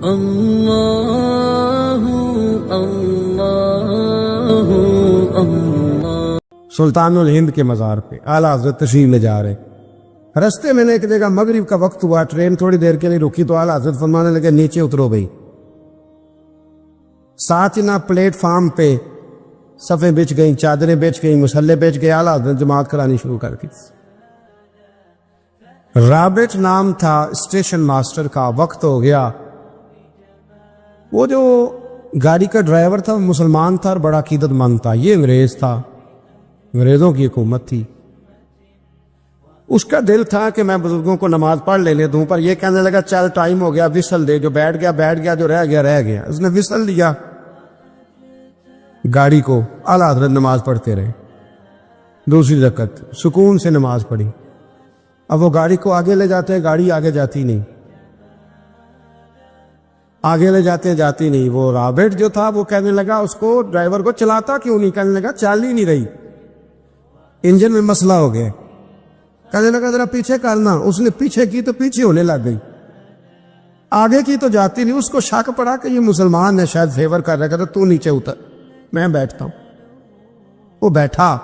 اللہ اللہ اللہ۔ سلطان الہند کے مزار پہ اعلیٰ حضرت تشریف لے جا رہے، رستے میں نے ایک جگہ مغرب کا وقت ہوا، ٹرین تھوڑی دیر کے لیے رکی تو اعلیٰ حضرت فرمانے لگے نیچے اترو بھائی۔ ساتھ ہی نہ پلیٹ فارم پہ صفیں بچ گئیں، چادریں بچ گئیں، مسلح بچ گئے، اعلیٰ حضرت جماعت کرانی شروع کر دی۔ رابٹ نام تھا اسٹیشن ماسٹر کا، وقت ہو گیا۔ وہ جو گاڑی کا ڈرائیور تھا وہ مسلمان تھا اور بڑا عقیدت مند تھا، یہ انگریز تھا، انگریزوں کی حکومت تھی۔ اس کا دل تھا کہ میں بزرگوں کو نماز پڑھ لے دوں، پر یہ کہنے لگا چل ٹائم ہو گیا، وصل دے، جو بیٹھ گیا بیٹھ گیا، جو رہ گیا رہ گیا۔ اس نے وصل دیا گاڑی کو، اعلیٰ حضرت نماز پڑھتے رہے، دوسری رکعت سکون سے نماز پڑھی۔ اب وہ گاڑی کو آگے لے جاتے ہیں، گاڑی آگے جاتی نہیں، آگے لے جاتے جاتی نہیں۔ وہ رابٹ جو تھا وہ کہنے لگا اس کو، ڈرائیور کو، چلاتا کیوں نہیں؟ کہنے لگا چل ہی نہیں رہی، انجن میں مسئلہ ہو گیا۔ کہنے لگا ذرا پیچھے کرنا، اس نے پیچھے کی تو پیچھے ہونے لگ گئی، آگے کی تو جاتی نہیں۔ اس کو شک پڑا کہ یہ مسلمان ہے، شاید فیور کر رہا ہے، کہتا تو نیچے اتر، میں بیٹھتا ہوں۔ وہ بیٹھا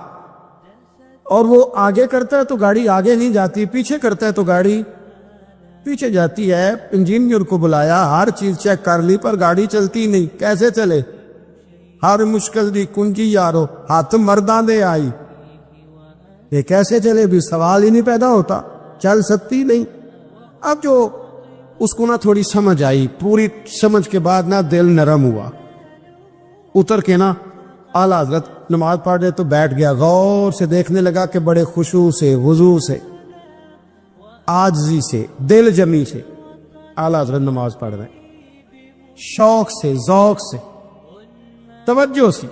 اور وہ آگے کرتا ہے تو گاڑی آگے نہیں جاتی، پیچھے کرتا ہے تو گاڑی پیچھے جاتی ہے۔ انجینئر کو بلایا، ہر چیز چیک کر لی، پر گاڑی چلتی نہیں۔ کیسے چلے؟ ہر مشکل دی کنجی یارو ہاتھ مرداں دے آئی، یہ کیسے چلے؟ بھی سوال ہی نہیں پیدا ہوتا، چل سکتی نہیں۔ اب جو اس کو نہ تھوڑی سمجھ آئی، پوری سمجھ کے بعد نہ دل نرم ہوا، اتر کے نا اعلیٰ حضرت نماز پڑھ رہے تو بیٹھ گیا، غور سے دیکھنے لگا کہ بڑے خشوع سے، وضو سے، عاجزی سے، دل جمی سے اعلیٰ حضرت نماز پڑھ رہے، شوق سے، ذوق سے، توجہ سے،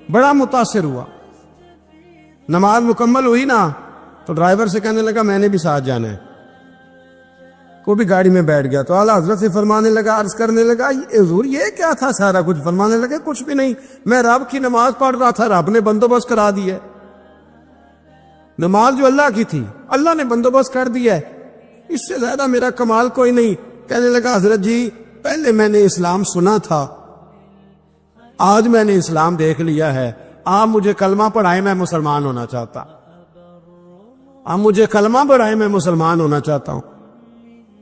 بڑا متاثر ہوا۔ نماز مکمل ہوئی نا تو ڈرائیور سے کہنے لگا میں نے بھی ساتھ جانا ہے، کو بھی گاڑی میں بیٹھ گیا۔ تو اعلیٰ حضرت سے فرمانے لگا، عرض کرنے لگا حضور یہ کیا تھا سارا کچھ؟ فرمانے لگا کچھ بھی نہیں، میں رب کی نماز پڑھ رہا تھا، رب نے بندوبست کرا دیا ہے، نماز جو اللہ کی تھی اللہ نے بندوبست کر دیا ہے، اس سے زیادہ میرا کمال کوئی نہیں۔ کہنے لگا حضرت جی پہلے میں نے اسلام سنا تھا، آج میں نے اسلام دیکھ لیا ہے، آپ مجھے کلمہ پڑھائیں، میں مسلمان ہونا چاہتا، آپ مجھے کلمہ پڑھائیں، میں مسلمان ہونا چاہتا ہوں۔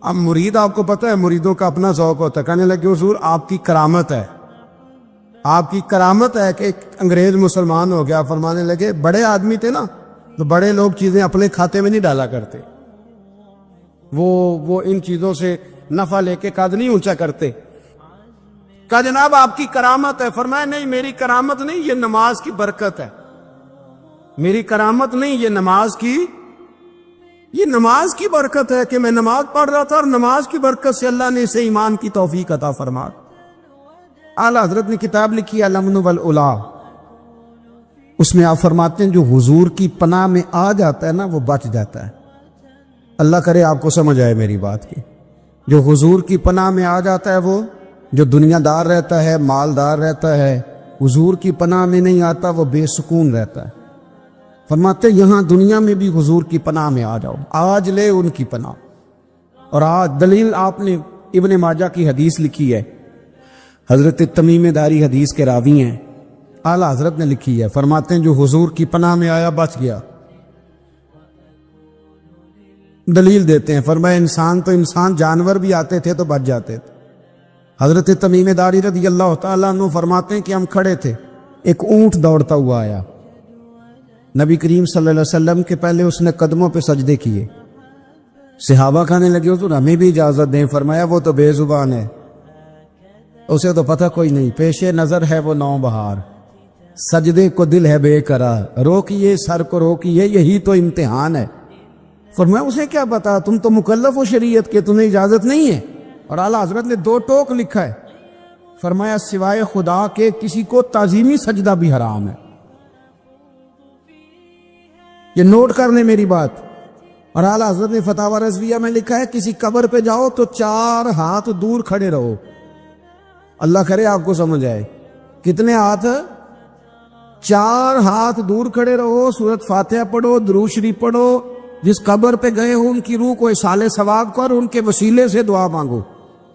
اب مرید، آپ کو پتہ ہے مریدوں کا اپنا ذوق ہوتا ہے، کہنے لگے حضور آپ کی کرامت ہے، آپ کی کرامت ہے کہ ایک انگریز مسلمان ہو گیا۔ فرمانے لگے بڑے آدمی تھے نا تو بڑے لوگ چیزیں اپنے کھاتے میں نہیں ڈالا کرتے، وہ ان چیزوں سے نفع لے کے قد نہیں اونچا کرتے۔ کہا جناب آپ کی کرامت ہے۔ فرمایا نہیں میری کرامت نہیں، یہ نماز کی برکت ہے، میری کرامت نہیں، یہ نماز کی برکت ہے کہ میں نماز پڑھ رہا تھا اور نماز کی برکت سے اللہ نے اسے ایمان کی توفیق عطا فرما۔ اعلیٰ حضرت نے کتاب لکھی الامن والعلا، اس میں آپ فرماتے ہیں جو حضور کی پناہ میں آ جاتا ہے نا وہ بچ جاتا ہے۔ اللہ کرے آپ کو سمجھ آئے میری بات کی، جو حضور کی پناہ میں آ جاتا ہے، وہ جو دنیا دار رہتا ہے، مالدار رہتا ہے، حضور کی پناہ میں نہیں آتا وہ بے سکون رہتا ہے۔ فرماتے یہاں دنیا میں بھی حضور کی پناہ میں آ جاؤ، آج لے ان کی پناہ۔ اور آج دلیل آپ نے ابن ماجہ کی حدیث لکھی ہے، حضرت تمیم داری حدیث کے راوی ہیں، اعلیٰ حضرت نے لکھی ہے، فرماتے ہیں جو حضور کی پناہ میں آیا بچ گیا۔ دلیل دیتے ہیں، فرمایا انسان تو انسان، جانور بھی آتے تھے تو بچ جاتے تھے۔ حضرت تمیم داری رضی اللہ تعالیٰ عنہ فرماتے ہیں کہ ہم کھڑے تھے، ایک اونٹ دوڑتا ہوا آیا، نبی کریم صلی اللہ علیہ وسلم کے پہلے اس نے قدموں پہ سجدے کیے۔ صحابہ کہنے لگے حضور ہمیں بھی اجازت دیں۔ فرمایا وہ تو بے زبان ہے، اسے تو پتہ کوئی نہیں، پیش نظر ہے وہ نو بہار، سجدے کو دل ہے بے قرار، روکیے سر کو روکیے، یہی تو امتحان ہے۔ فرمایا اسے کیا پتا، تم تو مکلف ہو شریعت کے، تمہیں اجازت نہیں ہے۔ اور اعلیٰ حضرت نے 2 ٹوک لکھا ہے، فرمایا سوائے خدا کے کسی کو تعظیمی سجدہ بھی حرام ہے۔ یہ نوٹ کر لیں میری بات۔ اور اعلیٰ حضرت نے فتاوی رضویہ میں لکھا ہے کسی قبر پہ جاؤ تو 4 ہاتھ دور کھڑے رہو۔ اللہ کرے آپ کو سمجھ آئے، کتنے ہاتھ؟ 4 ہاتھ دور کھڑے رہو، سورۃ فاتحہ پڑھو، درود شریف پڑھو، جس قبر پہ گئے ہو ان کی روح کو اصال ثواب کر، ان کے وسیلے سے دعا مانگو۔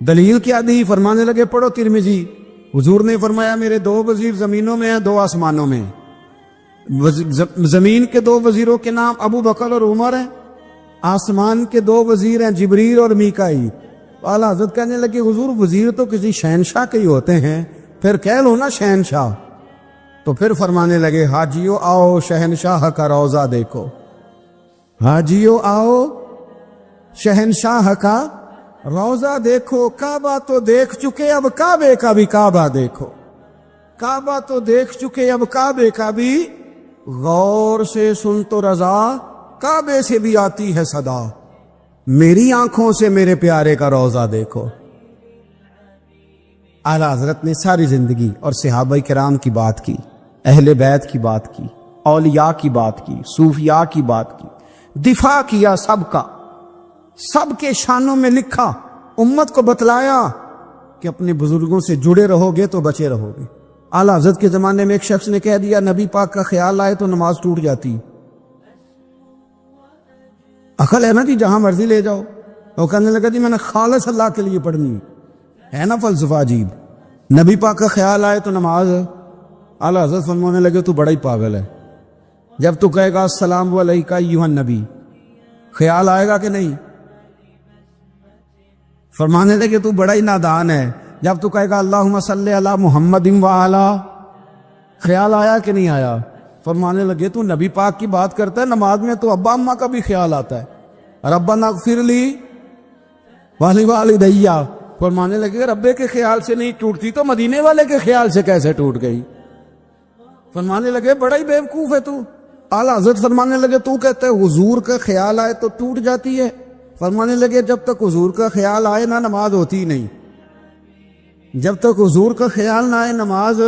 دلیل کیا دی؟ فرمانے لگے پڑھو ترمذی، حضور نے فرمایا میرے 2 وزیر زمینوں میں ہیں 2 آسمانوں میں۔ زمین کے 2 وزیروں کے نام ابو بکر اور عمر ہیں، آسمان کے 2 وزیر ہیں جبریل اور میکائیل۔ اعلیٰ حضرت کہنے لگے حضور وزیر تو کسی شہنشاہ کے ہی ہوتے ہیں، پھر کہہ لو نا شہنشاہ۔ تو پھر فرمانے لگے حاجیو آؤ شہنشاہ کا روضہ دیکھو، حاجیو آؤ شہنشاہ کا روضہ دیکھو۔ کعبہ تو دیکھ چکے اب کعبے کا بھی کعبہ دیکھو، کعبہ تو دیکھ چکے اب کعبے کا بھی غور سے سن تو رضا، کعبے سے بھی آتی ہے صدا، میری آنکھوں سے میرے پیارے کا روضہ دیکھو۔ اعلیٰ حضرت نے ساری زندگی اور صحابہ کرام کی بات کی، اہل بیت کی بات کی، اولیاء کی بات کی، صوفیاء کی بات کی، دفاع کیا سب کا، سب کے شانوں میں لکھا، امت کو بتلایا کہ اپنے بزرگوں سے جڑے رہو گے تو بچے رہو گے۔ اعلیٰ حضرت کے زمانے میں ایک شخص نے کہہ دیا نبی پاک کا خیال آئے تو نماز ٹوٹ جاتی۔ عقل ہے نا جی، جہاں مرضی لے جاؤ۔ وہ کہنے لگا جی میں نے خالص اللہ کے لیے پڑھنی ہے نا فلسفہ عجیب، نبی پاک کا خیال آئے تو نماز۔ اعلیٰ حضرت فرمانے لگے تو بڑا ہی پاگل ہے، جب تو کہے گا السلام علیکہ ایھا النبی، خیال آئے گا کہ نہیں؟ فرمانے لگے تو بڑا ہی نادان ہے، جب تو کہے گا اللہم صلی علی محمد وعلی، خیال آیا کہ نہیں آیا؟ فرمانے لگے تو نبی پاک کی بات کرتا ہے، نماز میں تو ابا اماں کا بھی خیال آتا ہے، ربنا اغفر لی ولوالدی۔ فرمانے لگے ربے کے خیال سے نہیں ٹوٹتی تو مدینے والے کے خیال سے کیسے ٹوٹ گئی؟ فرمانے لگے بڑا ہی بیوقوف ہے تو۔ اعلیٰ حضرت فرمانے لگے تو کہتے ہیں حضور کا خیال آئے تو ٹوٹ جاتی ہے؟ فرمانے لگے جب تک حضور کا خیال آئے نہ نماز ہوتی نہیں، جب تک حضور کا خیال نہ آئے نماز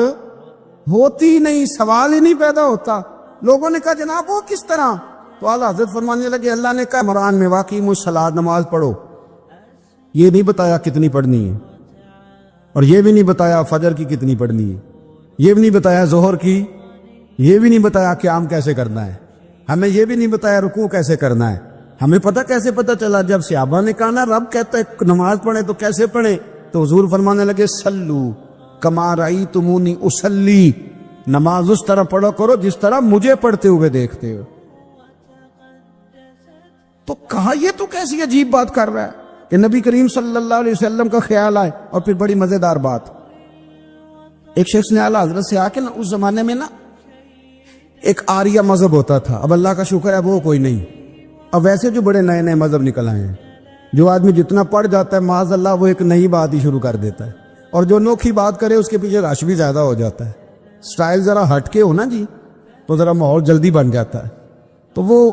ہوتی نہیں، سوال ہی نہیں پیدا ہوتا۔ لوگوں نے کہا جناب وہ کس طرح؟ تو اعلیٰ حضرت فرمانے لگے اللہ نے کہا قرآن میں واقعی الصلاۃ، نماز پڑھو، یہ نہیں بتایا کتنی پڑھنی ہے، اور یہ بھی نہیں بتایا فجر کی کتنی پڑھنی ہے، یہ بھی نہیں بتایا ظہر کی، یہ بھی نہیں بتایا قیام کیسے کرنا ہے، ہمیں یہ بھی نہیں بتایا رکوع کیسے کرنا ہے۔ ہمیں کیسے پتہ چلا؟ جب صحابہ نے کہا نا رب کہتا ہے نماز پڑھیں تو کیسے پڑھیں، تو حضور فرمانے لگے سلو کما رأیتمونی اصلی، نماز اس طرح پڑھو کرو جس طرح مجھے پڑھتے ہوئے دیکھتے ہو۔ تو کہا یہ تو کیسی عجیب بات کر رہا ہے کہ نبی کریم صلی اللہ علیہ وسلم کا خیال آئے۔ اور پھر بڑی مزیدار بات، ایک شخص نے اعلیٰ حضرت سے آ کے نا اس زمانے میں نا ایک آریہ مذہب ہوتا تھا، اب اللہ کا شکر ہے وہ کوئی نہیں، اب ویسے جو بڑے نئے نئے مذہب نکل آئے ہیں، جو آدمی جتنا پڑھ جاتا ہے معاذ اللہ وہ ایک نئی بات ہی شروع کر دیتا ہے، اور جو انوکھی بات کرے اس کے پیچھے رش بھی زیادہ ہو جاتا ہے، سٹائل ذرا ہٹ کے ہو نا جی تو ذرا ماحول جلدی بن جاتا ہے۔ تو وہ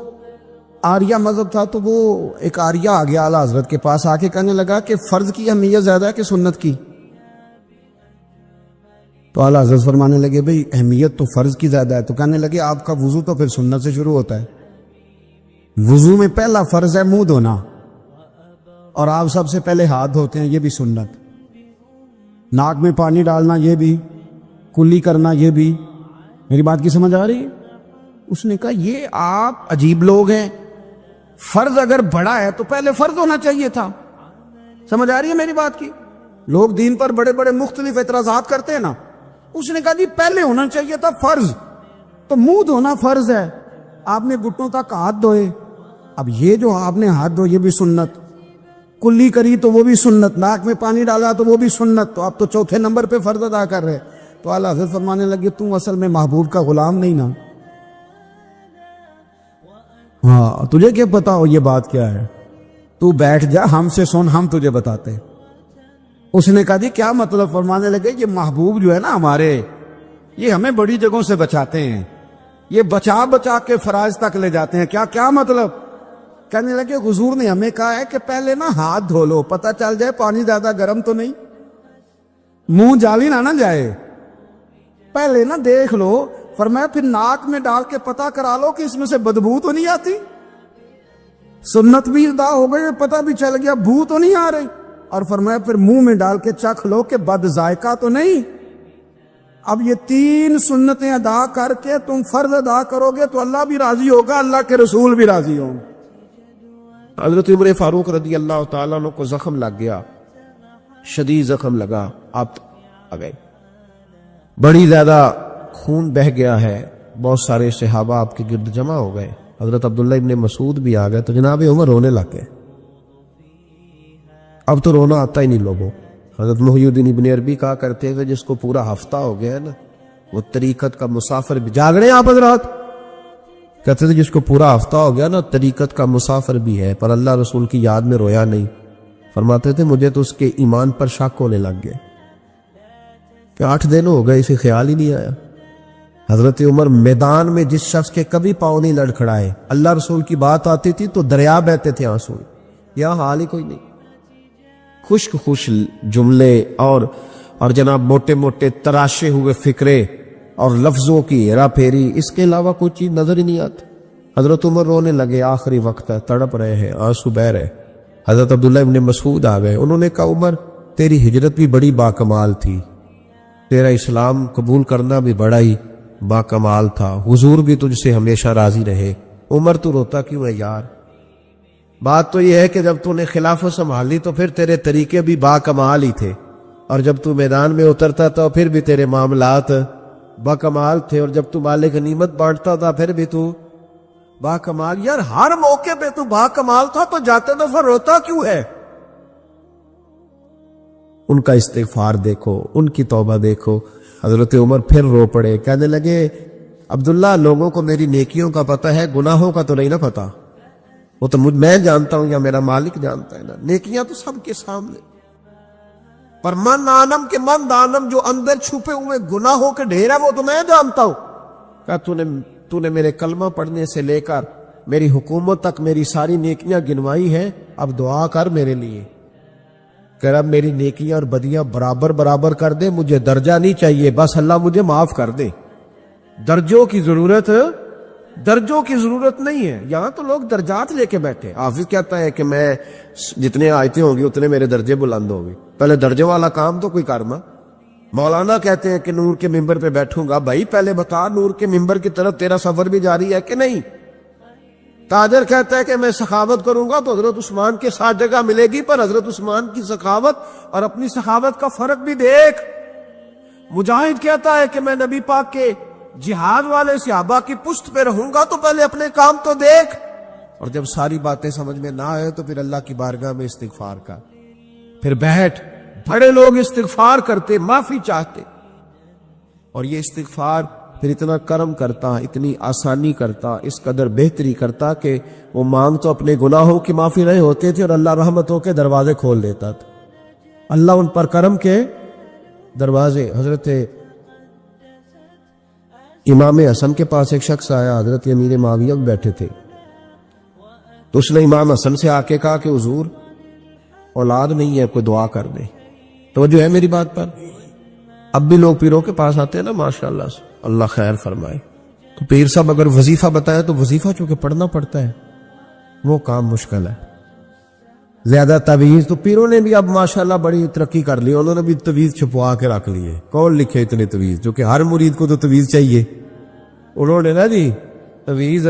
آریہ مذہب تھا، تو وہ ایک آریہ آ گیا اعلیٰ حضرت کے پاس، آ کے کہنے لگا کہ فرض کی اہمیت زیادہ ہے کہ سنت کی؟ تو اعلیٰ حضرت فرمانے لگے بھئی اہمیت تو فرض کی زیادہ ہے۔ تو کہنے لگے آپ کا وضو تو پھر سنت سے شروع ہوتا ہے، وضو میں پہلا فرض ہے منہ دھونا، اور آپ سب سے پہلے ہاتھ دھوتے ہیں، یہ بھی سنت، ناک میں پانی ڈالنا یہ بھی، کلی کرنا یہ بھی۔ میری بات کی سمجھ آ رہی ہے؟ اس نے کہا یہ آپ عجیب لوگ ہیں، فرض اگر بڑا ہے تو پہلے فرض ہونا چاہیے تھا۔ سمجھ آ رہی ہے میری بات کی؟ لوگ دین پر بڑے بڑے مختلف اعتراضات کرتے ہیں نا، اس نے کہا جی پہلے ہونا چاہیے تھا فرض، تو منہ دھونا فرض ہے، آپ نے گھٹنوں تک ہاتھ دھوئے، اب یہ جو آپ نے ہاتھ دھو یہ بھی سنت، کلی کری تو وہ بھی سنت، ناک میں پانی ڈالا تو وہ بھی سنت، تو آپ تو چوتھے نمبر پہ فرض ادا کر رہے۔ تو اعلیٰ حضرت فرمانے لگے تم اصل میں محبوب کا غلام نہیں نا، ہاں تجھے کیا پتا ہو یہ بات کیا ہے، تو بیٹھ جا ہم سے سن، ہم تجھے بتاتے۔ اس نے کہا جی کیا مطلب؟ فرمانے لگے یہ محبوب جو ہے نا ہمارے، یہ ہمیں بڑی جگہوں سے بچاتے ہیں، یہ بچا بچا کے فرائض تک لے جاتے ہیں، کیا مطلب؟ کہنے لگے حضور نے ہمیں کہا ہے کہ پہلے نا ہاتھ دھو لو، پتہ چل جائے پانی زیادہ گرم تو نہیں، منہ جالی نہ جائے، پہلے نا دیکھ لو۔ فرمایا پھر ناک میں ڈال کے پتہ کرا لو کہ اس میں سے بدبو تو نہیں آتی، سنت بھی ادا ہو گئی، پتہ بھی چل گیا بو تو نہیں آ رہی، اور فرمایا پھر منہ میں ڈال کے چکھ لو کہ بد ذائقہ تو نہیں۔ اب یہ 3 سنتیں ادا کر کے تم فرض ادا کرو گے تو اللہ بھی راضی ہوگا، اللہ کے رسول بھی راضی ہوں۔ حضرت عمر فاروق رضی اللہ تعالیٰ عنہ کو زخم لگ گیا، شدید زخم لگا، آپ آ گئے، بڑی زیادہ خون بہہ گیا ہے، بہت سارے صحابہ آپ کے گرد جمع ہو گئے، حضرت عبداللہ ابن مسعود بھی آ گئے، تو جناب عمر رونے لگ گئے۔ اب تو رونا آتا ہی نہیں لوگوں۔ حضرت محی الدین ابن عربی کہا کرتے تھے جس کو پورا ہفتہ ہو گیا ہے نا، وہ طریقت کا مسافر بھی، جاگ رہے ہیں آپ حضرات؟ کہتے تھے جس کو پورا ہفتہ ہو گیا نا طریقت کا مسافر بھی ہے، پر اللہ رسول کی یاد میں رویا نہیں۔ فرماتے تھے مجھے تو اس کے ایمان پر شک ہونے لگ گئے کہ 8 دن ہو گئے، اسے خیال ہی نہیں آیا۔ حضرت عمر میدان میں جس شخص کے کبھی پاؤں نہیں لڑکھڑائے، اللہ رسول کی بات آتی تھی تو دریا بہتے تھے آنسو، یہاں حال ہی کوئی نہیں۔ خشک خوش جملے اور جناب موٹے موٹے تراشے ہوئے فکرے اور لفظوں کی ہیرا پھیری، اس کے علاوہ کوئی چیز نظر ہی نہیں آتی۔ حضرت عمر رونے لگے، آخری وقت ہے، تڑپ رہے ہیں، آنسو بہ رہے۔ حضرت عبداللہ ابن مسعود آ گئے، انہوں نے کہا عمر تیری ہجرت بھی بڑی باکمال تھی، تیرا اسلام قبول کرنا بھی بڑا ہی باکمال تھا، حضور بھی تجھ سے ہمیشہ راضی رہے۔ عمر تو روتا کیوں ہے یار؟ بات تو یہ ہے کہ جب تو نے خلافت سنبھالی تو پھر تیرے طریقے بھی باکمال ہی تھے، اور جب تو میدان میں اترتا تھا پھر بھی تیرے معاملات باکمال تھے، اور جب تو مال غنیمت بانٹتا تھا پھر بھی تو باکمال۔ یار ہر موقع پہ تو باکمال تھا تو جاتے دفعہ روتا کیوں ہے؟ ان کا استغفار دیکھو، ان کی توبہ دیکھو۔ حضرت عمر پھر رو پڑے، کہنے لگے عبداللہ لوگوں کو میری نیکیوں کا پتہ ہے، گناہوں کا تو نہیں نا پتہ، وہ تو میں جانتا ہوں یا میرا مالک جانتا ہے نا، نیکیاں تو سب کے سامنے، پر من آنم کے من دانم، جو اندر چھپے ہوئے گناہوں کے ڈھیر ہے وہ تو میں جانتا ہوں۔ کہا تو نے میرے کلمہ پڑھنے سے لے کر میری حکومت تک میری ساری نیکیاں گنوائی ہیں، اب دعا کر میرے لیے، کہ رب میری نیکیاں اور بدیاں برابر برابر کر دے، مجھے درجہ نہیں چاہیے، بس اللہ مجھے معاف کر دے۔ درجوں کی ضرورت نہیں ہے، یہاں تو لوگ درجات لے کے بیٹھے۔ حافظ کہتا ہے کہ میں جتنے آیتیں ہوں گی اتنے میرے درجے بلند ہوں گے، پہلے درجے والا کام تو کوئی کرنا۔ مولانا کہتے ہیں کہ نور کے ممبر پہ بیٹھوں گا، بھائی پہلے بتا نور کے ممبر کی طرف تیرا سفر بھی جاری ہے کہ نہیں؟ تاجر کہتا ہے کہ میں سخاوت کروں گا تو حضرت عثمان کے ساتھ جگہ ملے گی، پر حضرت عثمان کی سخاوت اور اپنی سخاوت کا فرق بھی دیکھ۔ مجاہد کہتا ہے کہ میں نبی پاک کے جہاد والے صحابہ کی پشت پہ رہوں گا، تو پہلے اپنے کام تو دیکھ۔ اور جب ساری باتیں سمجھ میں نہ آئے تو پھر اللہ کی بارگاہ میں استغفار کر، پھر بیٹھ۔ بڑے لوگ استغفار کرتے، معافی چاہتے، اور یہ استغفار پھر اتنا کرم کرتا، اتنی آسانی کرتا، اس قدر بہتری کرتا کہ وہ مانگ تو اپنے گناہوں کی معافی رہے ہوتے تھے اور اللہ رحمتوں کے دروازے کھول دیتا تھا، اللہ ان پر کرم کے دروازے۔ حضرت امام حسن کے پاس ایک شخص آیا، حضرت امیر معاویہ بھی بیٹھے تھے، تو اس نے امام حسن سے آ کے کہا کہ حضور اولاد نہیں ہے، کوئی دعا کر دے۔ تو جو ہے میری بات پر، اب بھی لوگ پیروں کے پاس آتے ہیں نا، ماشاءاللہ سے، اللہ خیر فرمائے، تو پیر صاحب اگر وظیفہ بتائے تو وظیفہ چونکہ پڑھنا پڑتا ہے، وہ کام مشکل ہے۔ زیادہ تعویذ تو پیروں نے بھی اب ماشاءاللہ بڑی ترقی کر لی، انہوں نے بھی تعویذ چھپوا کے رکھ لیے، کون لکھے اتنے تعویذ، جو کہ ہر مرید کو تو تعویذ چاہیے، انہوں نے نا جی تعویذ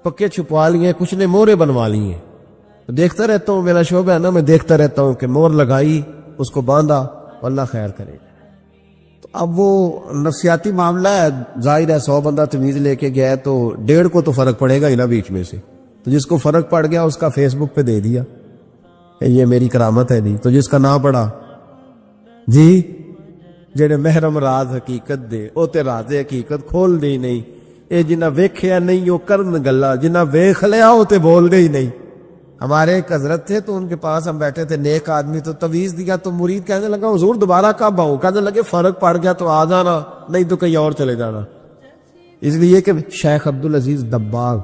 پکے چھپوا لیے، کچھ نے مورے بنوا لی ہیں۔ دیکھتا رہتا ہوں، میرا شعبہ ہے نا، میں دیکھتا رہتا ہوں کہ مور لگائی، اس کو باندھا، اللہ خیر کرے۔ تو اب وہ نفسیاتی معاملہ ہے، ظاہر ہے 100 بندہ تعویذ لے کے گیا تو 1.5 کو تو فرق پڑے گا ہی نا بیچ میں سے، تو جس کو فرق پڑ گیا اس کا فیس بک پہ دے دیا کہ یہ میری کرامت ہے نہیں، تو جس کا نہ پڑا جی جڑے محرم راز حقیقت دے او تے راز حقیقت کھول دے ہی نہیں، اے جنہ ویکھیا نہیں او کرن گلا، جنہ ویکھ لیا او تے بول دے ہی نہیں۔ ہمارے ایک حضرت تھے تو ان کے پاس ہم بیٹھے تھے، نیک آدمی، تو تعویذ دیا تو مرید کہنے لگا حضور دوبارہ کب آؤں؟ کہنے لگے فرق پڑ گیا تو آ جانا، نہیں تو کہیں اور چلے جانا۔ اس لیے کہ شیخ عبدالعزیز دباغ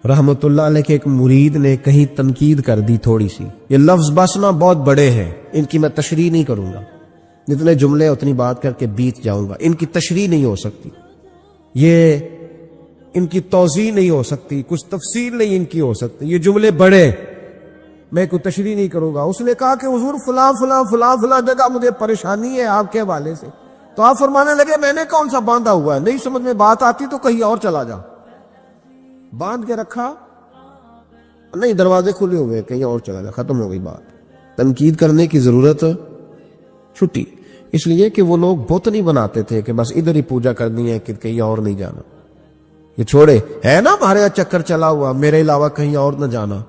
رحمت اللہ علیہ کے ایک مرید نے کہیں تنقید کر دی تھوڑی سی، یہ لفظ بسنا بہت بڑے ہیں، ان کی میں تشریح نہیں کروں گا، جتنے جملے اتنی بات کر کے بیت جاؤں گا، ان کی تشریح نہیں ہو سکتی، یہ ان کی توضیح نہیں ہو سکتی، کچھ تفصیل نہیں ان کی ہو سکتی، یہ جملے بڑے، میں کوئی تشریح نہیں کروں گا۔ اس نے کہا کہ حضور فلاں فلاں فلاں فلاں جگہ مجھے پریشانی ہے آپ کے حوالے سے، تو آپ فرمانے لگے میں نے کون سا باندھا ہوا ہے، نہیں سمجھ میں بات آتی تو کہیں اور چلا جا، باندھ کے رکھا نہیں، دروازے کھلے ہوئے کہیں اور چلا جا، ختم ہو گئی بات۔ تنقید کرنے کی ضرورت چھٹی. اس لیے کہ وہ لوگ بت نہیں بناتے تھے کہ بس ادھر ہی پوجا کرنی ہے کہ کہیں اور نہیں جانا. یہ چھوڑے ہے نا ہمارے یہاں چکر چلا ہوا, میرے علاوہ کہیں اور نہ جانا.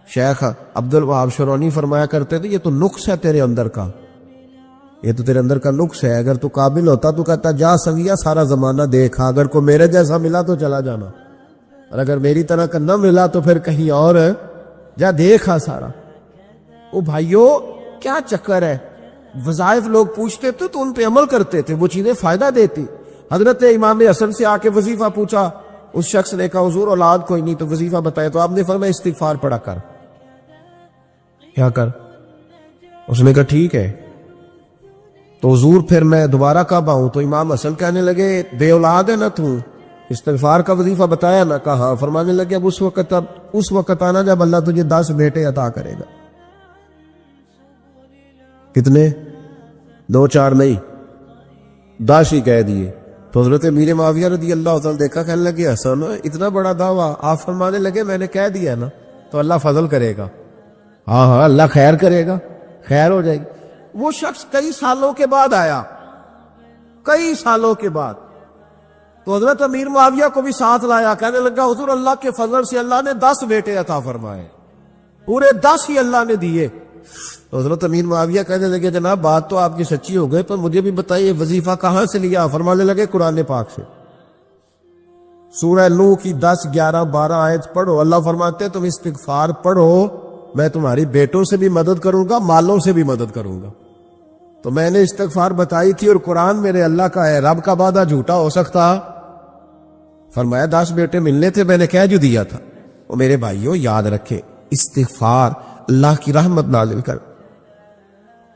شیخ عبد الوہاب شرونی فرمایا کرتے تھے یہ تو نقص ہے تیرے اندر کا, یہ تو تیرے اندر کا نقص ہے. اگر تو قابل ہوتا تو کہتا جا سویا سارا زمانہ دیکھا, اگر کوئی میرے جیسا ملا تو چلا جانا, اور اگر میری طرح کا نہ ملا تو پھر کہیں اور جا دیکھا سارا. او بھائیو کیا چکر ہے, وظائف لوگ پوچھتے تھے تو ان پہ عمل کرتے تھے, وہ چیزیں فائدہ دیتی. حضرت امام حسن سے آ کے وظیفہ پوچھا, اس شخص نے کہا حضور اولاد کوئی نہیں تو وظیفہ بتائے, تو آپ نے فرمایا استغفار پڑھا کر. کیا کر؟ اس نے کہا ٹھیک ہے. تو حضور پھر میں دوبارہ کب آؤں؟ تو امام حسن کہنے لگے بے اولاد ہے نا تو, استغفار کا وظیفہ بتایا نا؟ کہا. فرمانے لگے اب اس وقت آنا جب اللہ تجھے 10 بیٹے عطا کرے گا. کتنے؟ 2-4 نہیں, 10 ہی کہہ دیے. تو حضرت امیر معاویہ رضی اللہ تعالیٰ دیکھا, کہنے لگے حسن اتنا بڑا دعویٰ. آپ فرمانے لگے میں نے کہہ دیا نا تو اللہ فضل کرے گا. ہاں اللہ خیر کرے گا, خیر ہو جائے گی. وہ شخص کئی سالوں کے بعد آیا, کئی سالوں کے بعد. تو حضرت امیر معاویہ کو بھی ساتھ لایا, کہنے لگا حضور اللہ کے فضل سے اللہ نے 10 بیٹے عطا فرمائے, پورے 10 ہی اللہ نے دیے. تو حضرت امیر معاویہ کہنے لگے جناب بات تو آپ کی سچی ہو گئی, پر مجھے بھی بتائیے وظیفہ کہاں سے لیا؟ فرمانے لگے قرآن پاک سے. سورہ نوح کی 10, 11, 12 آیت پڑھو. اللہ فرماتے ہیں تم استغفار پڑھو, میں تمہاری بیٹوں سے بھی مدد کروں گا, مالوں سے بھی مدد کروں گا. تو میں نے استغفار بتائی تھی اور قرآن میرے اللہ کا ہے, رب کا وعدہ جھوٹا ہو سکتا؟ فرمایا 10 بیٹے ملنے تھے, میں نے کہہ جو دیا تھا. وہ میرے بھائیوں یاد رکھے استغفار اللہ کی رحمت نازل کر.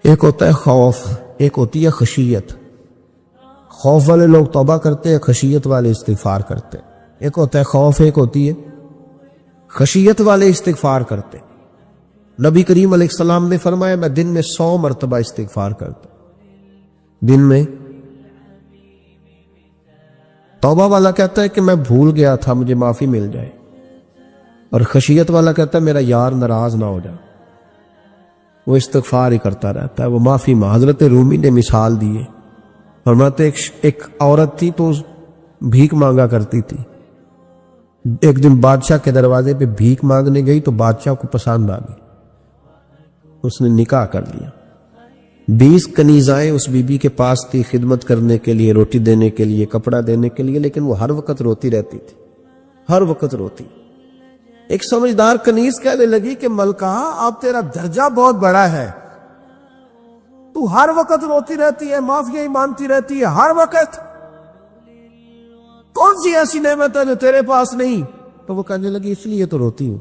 ایک ہوتا ہے خوف, ایک ہوتی ہے خشیت. خوف والے لوگ توبہ کرتے ہیں, خشیت والے استغفار کرتے ہیں. ایک ہوتا ہے خوف, ایک ہوتی ہے خشیت والے استغفار کرتے ہیں. نبی کریم علیہ السلام نے فرمایا میں دن میں 100 مرتبہ استغفار کرتا ہوں. دن میں. توبہ والا کہتا ہے کہ میں بھول گیا تھا, مجھے معافی مل جائے. اور خشیت والا کہتا ہے میرا یار ناراض نہ ہو جائے, وہ استغفار ہی کرتا رہتا ہے, وہ معافی ماں. حضرت رومی نے مثال دی ہے, فرماتے ایک عورت تھی تو بھیک مانگا کرتی تھی. ایک دن بادشاہ کے دروازے پہ بھیک مانگنے گئی تو بادشاہ کو پسند آ گئی, اس نے نکاح کر لیا. 20 کنیزائیں اس بی بی کے پاس تھی خدمت کرنے کے لیے, روٹی دینے کے لیے, کپڑا دینے کے لیے, لیکن وہ ہر وقت روتی رہتی تھی, ہر وقت روتی. ایک سمجھدار کنیز کہنے لگی کہ ملکہ اب تیرا درجہ بہت بڑا ہے, تو ہر وقت روتی رہتی ہے, معافیاں ہی مانتی رہتی ہے ہر وقت, کون سی ایسی نعمت ہے جو تیرے پاس نہیں؟ تو وہ کہنے لگی اس لیے تو روتی ہوں.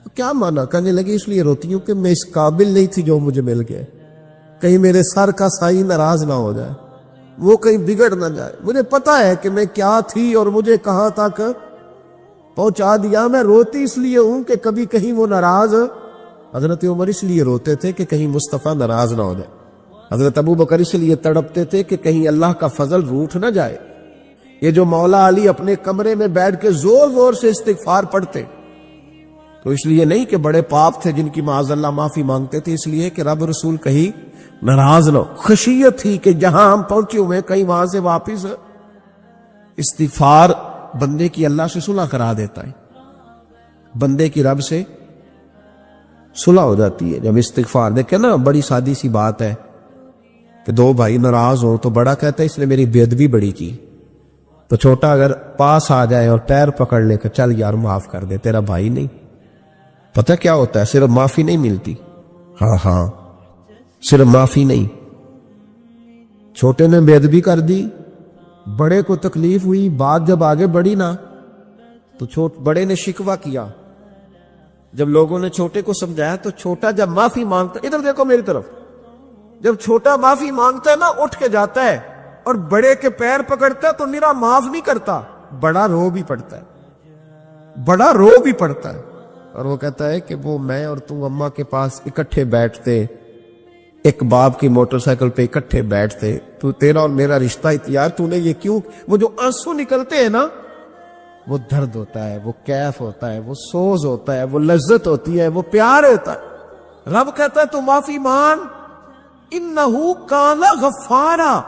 تو کیا مانا؟ کہنے لگی اس لیے روتی ہوں کہ میں اس قابل نہیں تھی جو مجھے مل گیا, کہیں میرے سر کا سائی ناراض نہ ہو جائے, وہ کہیں بگڑ نہ جائے. مجھے پتا ہے کہ میں کیا تھی اور مجھے کہاں تک پہنچا دیا. میں روتی اس لیے ہوں کہ کبھی کہیں وہ ناراض. حضرت عمر اس لیے روتے تھے کہ کہیں مصطفیٰ ناراض نہ ہو جائے. حضرت ابو بکر اس لیے تڑپتے تھے کہ کہیں اللہ کا فضل روٹھ نہ جائے. یہ جو مولا علی اپنے کمرے میں بیٹھ کے زور زور سے استغفار پڑھتے, تو اس لیے نہیں کہ بڑے پاپ تھے جن کی معاذ اللہ معافی مانگتے تھے, اس لیے کہ رب رسول کہیں ناراض نہ ہو. خشیت تھی کہ جہاں ہم پہنچے ہوئے کہیں وہاں سے واپس. استغفار بندے کی اللہ سے صلح کرا دیتا ہے, بندے کی رب سے صلح ہو جاتی ہے جب استغفار. دیکھیں نا بڑی سادی سی بات ہے کہ 2 بھائی ناراض ہوں تو بڑا کہتا ہے اس نے میری بے ادبی بڑی کی, تو چھوٹا اگر پاس آ جائے اور پیر پکڑ لے کہ چل یار معاف کر دے, تیرا بھائی نہیں. پتہ کیا ہوتا ہے؟ صرف معافی نہیں ملتی, ہاں صرف معافی نہیں. چھوٹے نے بے ادبی کر دی, بڑے کو تکلیف ہوئی, بات جب آگے بڑھی نا تو بڑے نے شکوہ کیا. جب لوگوں نے چھوٹے کو سمجھایا تو چھوٹا جب معافی مانگتا, ادھر دیکھو میری طرف, جب چھوٹا معافی مانگتا ہے نا اٹھ کے جاتا ہے اور بڑے کے پیر پکڑتا ہے تو میرا معاف نہیں کرتا, بڑا رو بھی پڑتا ہے, بڑا رو بھی پڑتا ہے. اور وہ کہتا ہے کہ وہ میں اور تم اماں کے پاس اکٹھے بیٹھتے, ایک باپ کی موٹر سائیکل پہ اکٹھے بیٹھتے, تو تیرا اور میرا رشتہ یار تو نے یہ کیوں. وہ جو آنسو نکلتے ہیں نا وہ درد ہوتا ہے, وہ کیف ہوتا ہے, وہ سوز ہوتا ہے, وہ لذت ہوتی ہے, وہ پیار ہوتا ہے. رب کہتا ہے تو معافی مانگ، انہو کانا غفارا،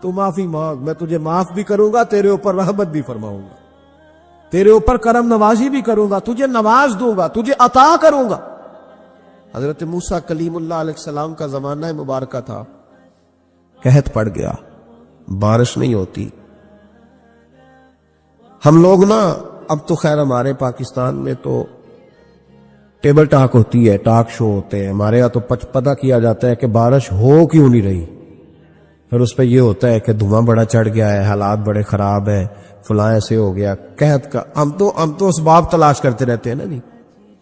تو معافی مانگ، میں تجھے معاف بھی کروں گا، تیرے اوپر رحمت بھی فرماؤں گا، تیرے اوپر کرم نوازی بھی کروں گا، تجھے نواز دوں گا، تجھے عطا کروں گا۔ حضرت موسیٰ کلیم اللہ علیہ السلام کا زمانہ مبارکہ تھا، قحط پڑ گیا، بارش نہیں ہوتی۔ ہم لوگ نا اب تو خیر ہمارے پاکستان میں تو ٹیبل ٹاک ہوتی ہے، ٹاک شو ہوتے ہیں، ہمارے یہاں تو پتہ کیا جاتا ہے کہ بارش ہو کیوں نہیں رہی، پھر اس پہ یہ ہوتا ہے کہ دھواں بڑا چڑھ گیا ہے، حالات بڑے خراب ہیں، فلاں ایسے ہو گیا، قحط کا ہم تو اسباب تلاش کرتے رہتے ہیں نا جی،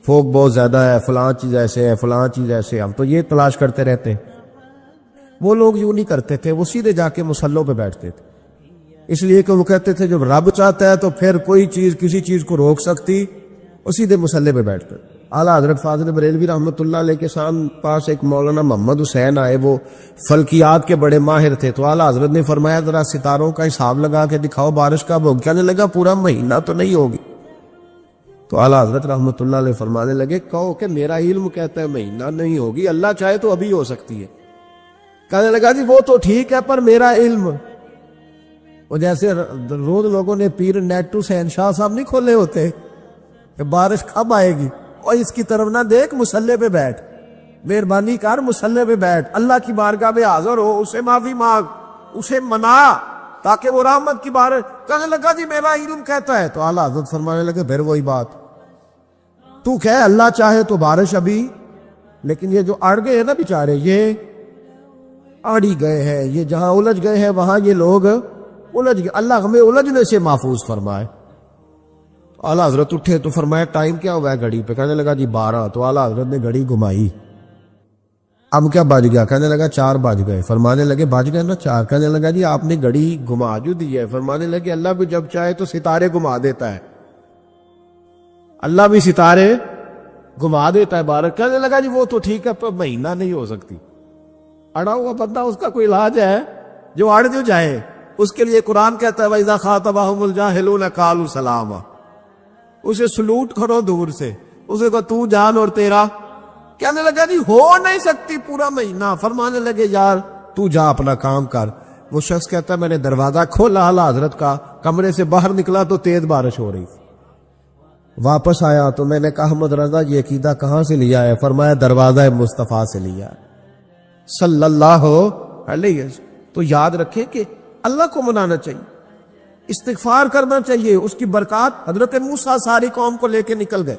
فوگ بہت زیادہ ہے، فلاں چیز ایسے ہے، فلاں چیز ایسے ہے، ہم تو یہ تلاش کرتے رہتے ہیں۔ وہ لوگ یوں نہیں کرتے تھے، وہ سیدھے جا کے مصلوں پہ بیٹھتے تھے، اس لیے کہ وہ کہتے تھے جب رب چاہتا ہے تو پھر کوئی چیز کسی چیز کو روک سکتی، وہ سیدھے مصلے پہ بیٹھتے۔ اعلیٰ حضرت فاضل بریلوی رحمۃ اللہ علیہ کے پاس ایک مولانا محمد حسین آئے، وہ فلکیات کے بڑے ماہر تھے، تو اعلیٰ حضرت نے فرمایا ذرا ستاروں کا حساب لگا کے دکھاؤ بارش کب ہوگی؟ کہنے لگا پورا مہینہ تو نہیں ہوگی۔ تو اعلیٰ حضرت رحمۃ اللہ علیہ فرمانے لگے کہو کہ میرا علم کہتا ہے مہینہ نہیں ہوگی، اللہ چاہے تو ابھی ہو سکتی ہے۔ کہنے لگا جی وہ تو ٹھیک ہے پر میرا علم، وہ جیسے روز لوگوں نے پیر نیٹو حسین شاہ صاحب نہیں کھولے ہوتے کہ بارش کب آئے گی، اور اس کی طرف نہ دیکھ، مصلے پہ بیٹھ، مہربانی کر مصلے پہ بیٹھ، اللہ کی بارگاہ میں حاضر ہو، اسے معافی مانگ، اسے منا تاکہ وہ رحمت کی بارش۔ کہنے لگا جی میرا علم کہتا ہے، تو اعلیٰ حضرت فرمانے لگے پھر وہی بات، تو کہہ اللہ چاہے تو بارش ابھی، لیکن یہ جو اڑ گئے ہیں نا بیچارے، یہ اڑی گئے ہیں، یہ جہاں الجھ گئے ہیں وہاں یہ لوگ الجھ گئے، اللہ ہمیں الجھنے سے محفوظ فرمائے۔ اعلیٰ حضرت اٹھے تو فرمایا ٹائم کیا ہوا ہے گھڑی پہ؟ کہنے لگا جی 12۔ تو اعلیٰ حضرت نے گھڑی گھمائی، اب کیا بج گیا؟ کہنے لگا 4 بج گئے۔ فرمانے لگے بج گئے نا 4؟ کہنے لگا جی آپ نے گھڑی گھما جو دی ہے۔ فرمانے لگے اللہ بھی جب چاہے تو ستارے گھما دیتا ہے، اللہ بھی ستارے گھما دیتا ہے بارش۔ کہنے لگا جی وہ تو ٹھیک ہے پر مہینہ نہیں ہو سکتی، اڑا ہوا بندہ اس کا کوئی علاج ہے جو اڑ جو جائے، اس کے لیے قرآن کہتا ہے وَإِذَا خَاطَبَهُمُ الْجَاهِلُونَ قَالُوا سَلَامًا، اسے سلوٹ کرو دور سے، اسے کہو تو جان اور تیرا۔ کہنے لگا جی ہو نہیں سکتی پورا مہینہ۔ فرمانے لگے یار تو جا اپنا کام کر۔ وہ شخص کہتا ہے میں نے دروازہ کھولا اعلیٰ حضرت کا، کمرے سے باہر نکلا تو تیز بارش ہو رہی، واپس آیا تو میں نے کہا احمد رضا یہ عقیدہ کہاں سے لیا ہے؟ فرمایا دروازہ مصطفیٰ سے لیا ہے صلی اللہ علیہ وسلم۔ تو یاد رکھیں کہ اللہ کو منانا چاہیے، استغفار کرنا چاہیے، اس کی برکات۔ حضرت موسیٰ ساری قوم کو لے کے نکل گئے،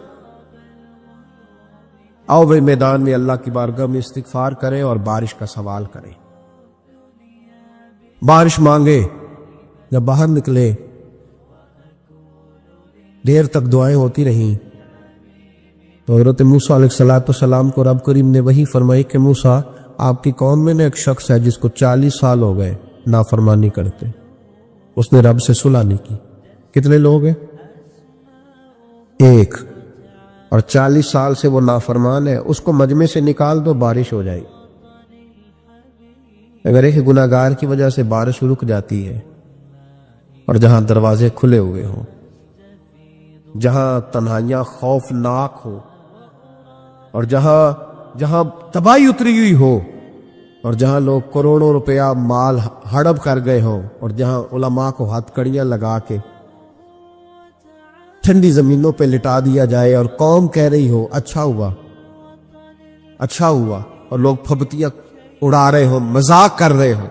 آؤ بھائی میدان میں اللہ کی بارگاہ میں استغفار کریں اور بارش کا سوال کریں، بارش مانگے۔ جب باہر نکلے دیر تک دعائیں ہوتی رہیں تو حضرت موسیٰ علیہ السلام کو رب کریم نے وہی فرمائی کہ موسیٰ آپ کی قوم میں نے ایک شخص ہے جس کو 40 سال ہو گئے نافرمانی کرتے، اس نے رب سے صلح نہیں کی۔ کتنے لوگ ہیں؟ ایک، اور 40 سال سے وہ نافرمان ہے، اس کو مجمع سے نکال دو بارش ہو جائے۔ اگر ایک گناہگار کی وجہ سے بارش رک جاتی ہے اور جہاں دروازے کھلے ہوئے ہوں، جہاں تنہائیاں خوفناک ہو، اور جہاں تباہی اتری ہوئی ہو، اور جہاں لوگ کروڑوں روپیہ مال ہڑپ کر گئے ہوں، اور جہاں علماء کو ہاتھ کڑیاں لگا کے ٹھنڈی زمینوں پہ لٹا دیا جائے اور قوم کہہ رہی ہو اچھا ہوا اچھا ہوا، اور لوگ پھبتیاں اڑا رہے ہوں، مذاق کر رہے ہوں،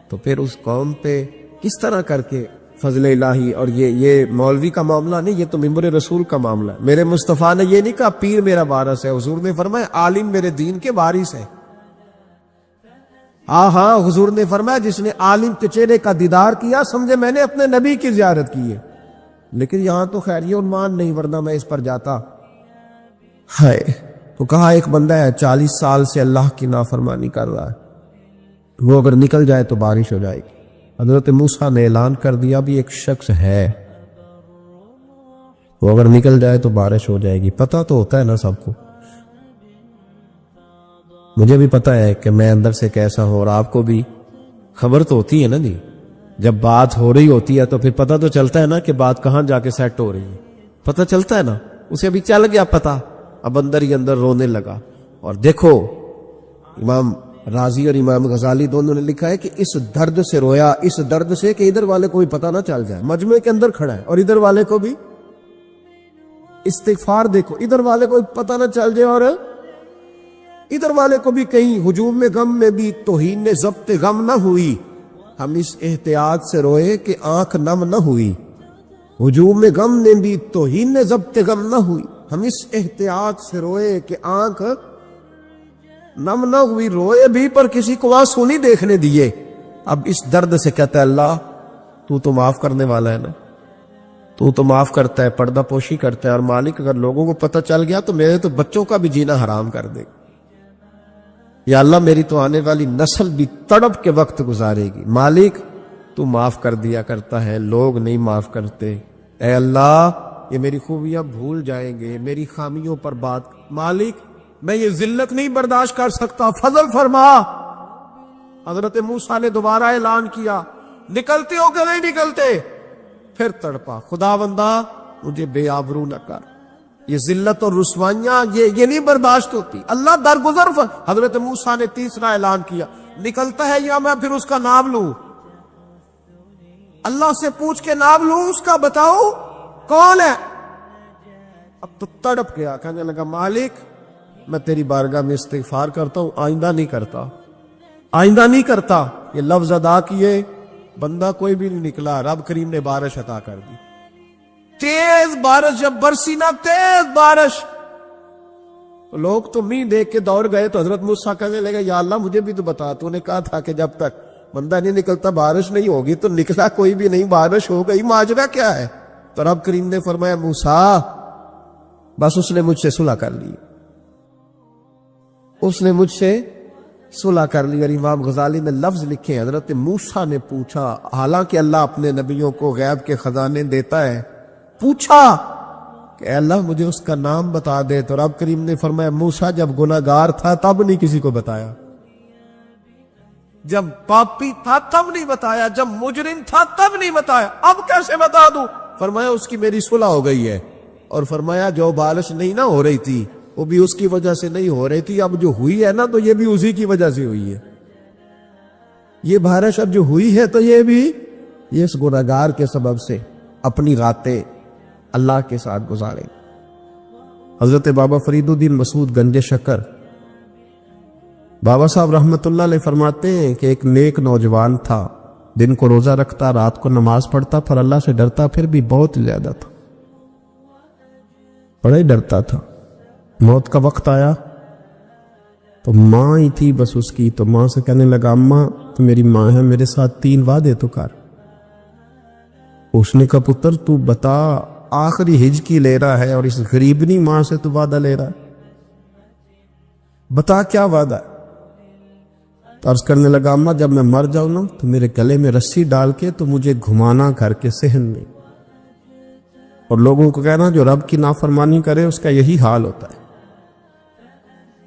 تو پھر اس قوم پہ کس طرح کر کے فضل الہی۔ اور یہ مولوی کا معاملہ نہیں، یہ تو ممبر رسول کا معاملہ ہے۔ میرے مصطفیٰ نے یہ نہیں کہا پیر میرا وارث ہے، حضور نے فرمایا عالم میرے دین کے وارث ہے۔ ہاں حضور نے فرمایا جس نے عالم کے چہرے کا دیدار کیا سمجھے میں نے اپنے نبی کی زیارت کی ہے۔ لیکن یہاں تو خیر یہ عنوان نہیں، ورنہ میں اس پر جاتا ہے۔ تو کہا ایک بندہ ہے 40 سال سے اللہ کی نافرمانی کر رہا ہے، وہ اگر نکل جائے تو بارش ہو جائے گی۔ حضرت موسیٰ نے اعلان کر دیا بھی ایک شخص ہے، وہ اگر نکل جائے تو بارش ہو جائے گی۔ پتہ تو ہوتا ہے نا سب کو، مجھے بھی پتہ ہے کہ میں اندر سے کیسا ہوں، اور آپ کو بھی خبر تو ہوتی ہے نا جی۔ جب بات ہو رہی ہوتی ہے تو پھر پتہ تو چلتا ہے نا کہ بات کہاں جا کے سیٹ ہو رہی ہے، پتہ چلتا ہے نا۔ اسے ابھی چل گیا پتہ، اب اندر ہی اندر رونے لگا، اور دیکھو امام رازی اور امام غزالی دونوں نے لکھا ہے کہ اس درد سے رویا، اس درد سے کہ ادھر والے کو بھی پتہ نہ چل جائے، مجمع کے اندر کھڑا ہے اور ادھر والے کو بھی استغفار، دیکھو ادھر والے کو بھی پتہ نہ چل جائے اور ادھر والے کو بھی کہیں ہجوم میں غم میں بھی توہین ضبط غم نہ ہوئی۔ ہم اس احتیاط سے روئے کہ آنکھ نم نہ ہوئی، ہجوم میں غم نے بھی توہین ضبط غم نہ ہوئی۔ ہم اس احتیاط سے روئے کہ آنکھ نم نہ ہوئی، روئے بھی پر کسی کو آنسو نہیں دیکھنے دیے۔ اب اس درد سے کہتا ہے اللہ تو معاف کرنے والا ہے نا، تو معاف کرتا ہے، پردہ پوشی کرتا ہے، اور مالک اگر لوگوں کو پتہ چل گیا تو میرے تو بچوں کا بھی جینا حرام کر دے، یا اللہ میری تو آنے والی نسل بھی تڑپ کے وقت گزارے گی۔ مالک تو معاف کر دیا کرتا ہے، لوگ نہیں معاف کرتے، اے اللہ یہ میری خوبیاں بھول جائیں گے، میری خامیوں پر بات، مالک میں یہ ذلت نہیں برداشت کر سکتا، فضل فرما۔ حضرت موسیٰ نے دوبارہ اعلان کیا، نکلتے ہو کہ نہیں نکلتے؟ پھر تڑپا، خداوندا مجھے بے آبرو نہ کر، یہ ذلت اور رسوائیاں یہ نہیں برداشت ہوتی، اللہ درگزر۔ حضرت موسیٰ نے تیسرا اعلان کیا، نکلتا ہے یا میں پھر اس کا نام لوں؟ اللہ سے پوچھ کے نام لوں اس کا، بتاؤ کون ہے؟ اب تو تڑپ گیا، کہنے لگا مالک میں تیری بارگاہ میں استغفار کرتا ہوں، آئندہ نہیں کرتا، آئندہ نہیں کرتا۔ یہ لفظ ادا کیے، بندہ کوئی بھی نہیں نکلا، رب کریم نے بارش عطا کر دی، تیز بارش جب برسی نا، تیز بارش، تو لوگ تو نہیں دیکھ کے دوڑ گئے، تو حضرت موسیٰ کہنے لگا یا اللہ مجھے بھی تو بتا، تو نے کہا تھا کہ جب تک بندہ نہیں نکلتا بارش نہیں ہوگی، تو نکلا کوئی بھی نہیں، بارش ہو گئی، ماجرا کیا ہے؟ تو رب کریم نے فرمایا موسیٰ بس اس نے مجھ سے صلح کر لی، اس نے مجھ سے صلح کر لی۔ اور امام غزالی نے لفظ لکھے، حضرت موسیٰ نے پوچھا، حالانکہ اللہ اپنے نبیوں کو غیب کے خزانے دیتا ہے، پوچھا کہ اے اللہ مجھے اس کا نام بتا دے، تو رب کریم نے فرمایا موسیٰ جب گناہگار تھا تب نہیں کسی کو بتایا، جب پاپی تھا تب نہیں بتایا، جب مجرم تھا تب نہیں بتایا، اب کیسے بتا دوں؟ فرمایا اس کی میری صلح ہو گئی ہے، اور فرمایا جو بارش نہیں نہ ہو رہی تھی وہ بھی اس کی وجہ سے نہیں ہو رہی تھی، اب جو ہوئی ہے نا تو یہ بھی اسی کی وجہ سے ہوئی ہے، یہ بارش اب جو ہوئی ہے تو یہ بھی یہ اس گناہگار کے سبب سے اپنی راتیں اللہ کے ساتھ گزارے۔ حضرت بابا فرید الدین مسعود گنج شکر بابا صاحب رحمت اللہ علیہ فرماتے ہیں کہ ایک نیک نوجوان تھا، دن کو روزہ رکھتا، رات کو نماز پڑھتا، پر اللہ سے ڈرتا پھر بھی بہت زیادہ تھا، بڑا ہی ڈرتا تھا۔ موت کا وقت آیا تو ماں ہی تھی بس اس کی، تو ماں سے کہنے لگا اماں تو میری ماں ہے، میرے ساتھ 3 وعدے تو کر۔ اس نے کہا پتر تو بتا، آخری ہج کی لے رہا ہے اور اس غریبنی ماں سے تو وعدہ لے رہا ہے، بتا کیا وعدہ ہے؟ تو عرض کرنے لگا اماں جب میں مر جاؤں نا تو میرے گلے میں رسی ڈال کے تو مجھے گھمانا گھر کے صحن میں، اور لوگوں کو کہنا جو رب کی نافرمانی کرے اس کا یہی حال ہوتا ہے،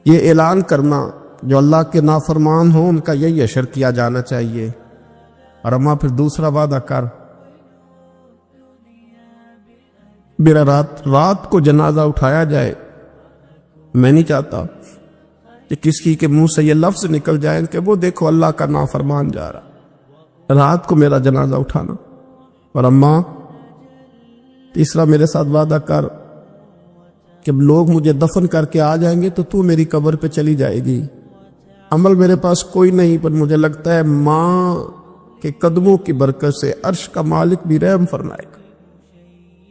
یہ اعلان کرنا جو اللہ کے نافرمان ہوں ان کا یہی اشر کیا جانا چاہیے۔ اور اماں پھر دوسرا وعدہ کر، میرا رات کو جنازہ اٹھایا جائے، میں نہیں چاہتا کہ کسی کے منہ سے یہ لفظ نکل جائے کہ وہ دیکھو اللہ کا نافرمان جا رہا، رات کو میرا جنازہ اٹھانا۔ اور اماں تیسرا میرے ساتھ وعدہ کر کہ لوگ مجھے دفن کر کے آ جائیں گے تو میری قبر پہ چلی جائے گی، عمل میرے پاس کوئی نہیں، پر مجھے لگتا ہے ماں کے قدموں کی برکت سے عرش کا مالک بھی رحم فرمائے گا۔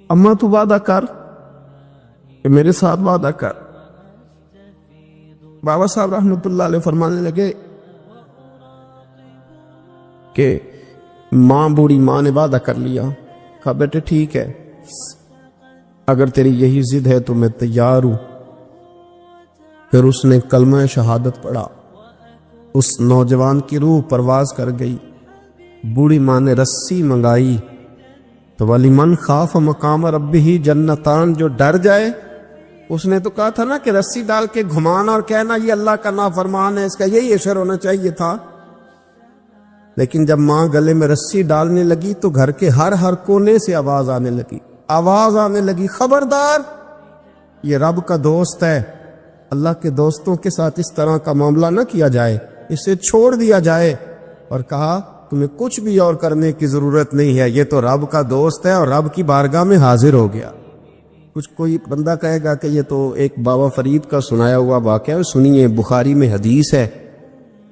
اماں تو وعدہ کر کہ میرے ساتھ وعدہ کر۔ بابا صاحب رحمت اللہ علیہ فرمانے لگے کہ بوڑھی ماں نے وعدہ کر لیا، کہا بیٹے ٹھیک ہے اگر تیری یہی ضد ہے تو میں تیار ہوں۔ پھر اس نے کلمہ شہادت پڑھا، اس نوجوان کی روح پرواز کر گئی، بوڑھی ماں نے رسی منگائی تو وَلِمَنْ خَافَ مَقَامَ رَبِّهِ جنتان، جو ڈر جائے، اس نے تو کہا تھا نا کہ رسی ڈال کے گھمانا اور کہنا یہ اللہ کا نافرمان ہے، اس کا یہی اشر ہونا چاہیے تھا، لیکن جب ماں گلے میں رسی ڈالنے لگی تو گھر کے ہر کونے سے آواز آنے لگی، خبردار یہ رب کا دوست ہے، اللہ کے دوستوں کے ساتھ اس طرح کا معاملہ نہ کیا جائے، اسے چھوڑ دیا جائے، اور کہا تمہیں کچھ بھی اور کرنے کی ضرورت نہیں ہے، یہ تو رب کا دوست ہے اور رب کی بارگاہ میں حاضر ہو گیا۔ کچھ کوئی بندہ کہے گا کہ یہ تو ایک بابا فرید کا سنایا ہوا واقعہ ہے، سنیے، بخاری میں حدیث ہے،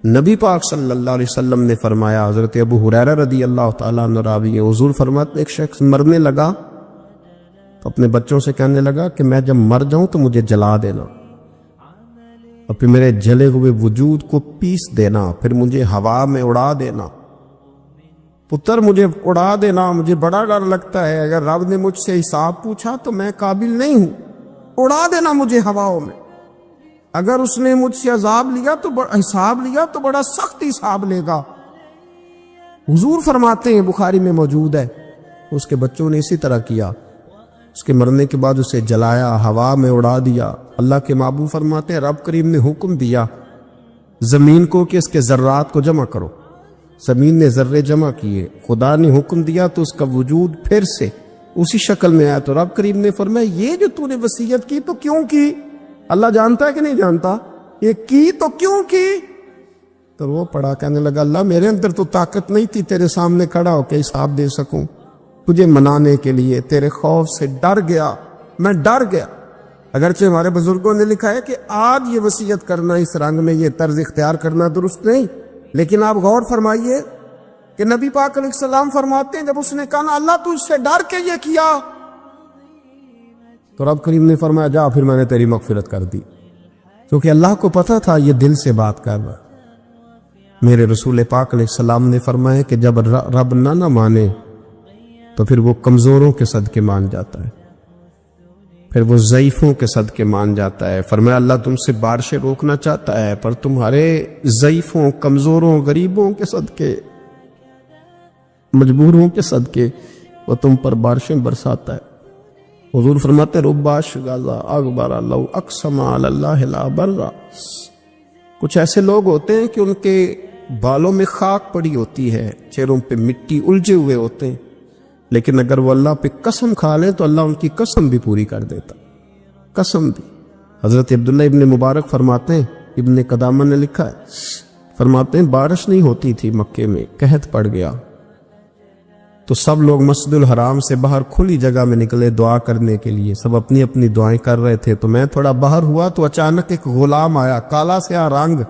نبی پاک صلی اللہ علیہ وسلم نے فرمایا، حضرت ابو ہریرہ رضی اللہ تعالیٰ عنہ راوی ہیں، حضور فرماتے ایک شخص مرنے لگا تو اپنے بچوں سے کہنے لگا کہ میں جب مر جاؤں تو مجھے جلا دینا، اور پھر میرے جلے ہوئے وجود کو پیس دینا، پھر مجھے ہوا میں اڑا دینا، پتر مجھے اڑا دینا، مجھے بڑا ڈر لگتا ہے، اگر رب نے مجھ سے حساب پوچھا تو میں قابل نہیں ہوں، اڑا دینا مجھے ہواؤں میں، اگر اس نے مجھ سے عذاب لیا تو حساب لیا تو بڑا سخت حساب لے گا۔ حضور فرماتے ہیں، بخاری میں موجود ہے، اس کے بچوں نے اسی طرح کیا، اس کے مرنے کے بعد اسے جلایا، ہوا میں اڑا دیا۔ اللہ کے محبوب فرماتے ہیں رب کریم نے حکم دیا زمین کو کہ اس کے ذرات کو جمع کرو، زمین نے ذرے جمع کیے، خدا نے حکم دیا تو اس کا وجود پھر سے اسی شکل میں آیا، تو رب کریم نے فرمایا یہ جو تو نے وصیت کی تو کیوں کی؟ اللہ جانتا ہے کہ نہیں جانتا؟ یہ کی تو کیوں کی؟ تو وہ پڑا، کہنے لگا اللہ میرے اندر تو طاقت نہیں تھی تیرے سامنے کھڑا ہو کے حساب دے سکوں، تجھے منانے کے لیے تیرے خوف سے ڈر گیا، میں ڈر گیا۔ اگرچہ ہمارے بزرگوں نے لکھا ہے کہ آج یہ وصیت کرنا، اس رنگ میں یہ طرز اختیار کرنا درست نہیں، لیکن آپ غور فرمائیے کہ نبی پاک علیہ السلام فرماتے ہیں جب اس نے کہا نا اللہ تو اس سے ڈر کے یہ کیا، تو رب کریم نے فرمایا جا پھر میں نے تیری مغفرت کر دی، کیونکہ اللہ کو پتا تھا یہ دل سے بات کر رہا۔ میرے رسول پاک علیہ السلام نے فرمایا کہ جب رب نہ مانے تو پھر وہ کمزوروں کے صدقے مان جاتا ہے، پھر وہ ضعیفوں کے صدقے مان جاتا ہے۔ فرمایا اللہ تم سے بارشیں روکنا چاہتا ہے پر تمہارے ضعیفوں، کمزوروں، غریبوں کے صدقے، مجبوروں کے صدقے وہ تم پر بارشیں برساتا ہے۔ حضور فرماتے ربا شغازہ اکبر لو اقسم علی اللہ لا برا، کچھ ایسے لوگ ہوتے ہیں کہ ان کے بالوں میں خاک پڑی ہوتی ہے، چہروں پہ مٹی الجھے ہوئے ہوتے ہیں، لیکن اگر وہ اللہ پہ قسم کھا لیں تو اللہ ان کی قسم بھی پوری کر دیتا، قسم بھی۔ حضرت عبداللہ ابن مبارک فرماتے ہیں، ابن قدامہ نے لکھا ہے، فرماتے ہیں بارش نہیں ہوتی تھی مکے میں، قحط پڑ گیا تو سب لوگ مسجد الحرام سے باہر کھلی جگہ میں نکلے دعا کرنے کے لیے، سب اپنی اپنی دعائیں کر رہے تھے، تو میں تھوڑا باہر ہوا تو اچانک ایک غلام آیا، کالا سیاہ رنگ،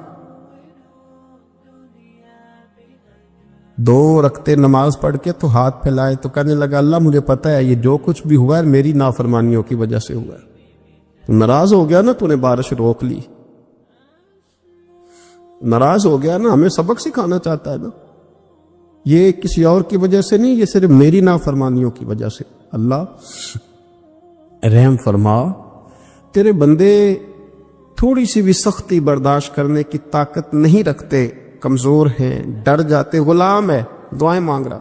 2 رکعتیں نماز پڑھ کے تو ہاتھ پھیلائے تو کہنے لگا اللہ مجھے پتا ہے یہ جو کچھ بھی ہوا ہے میری نافرمانیوں کی وجہ سے ہوا ہے، تو ناراض ہو گیا نا، تو نے بارش روک لی، ناراض ہو گیا نا، ہمیں سبق سکھانا چاہتا ہے نا، یہ کسی اور کی وجہ سے نہیں، یہ صرف میری نافرمانیوں کی وجہ سے۔ اللہ رحم فرما، تیرے بندے تھوڑی سی بھی سختی برداشت کرنے کی طاقت نہیں رکھتے، کمزور ہیں، ڈر جاتے، غلام ہے، دعائیں مانگ رہا۔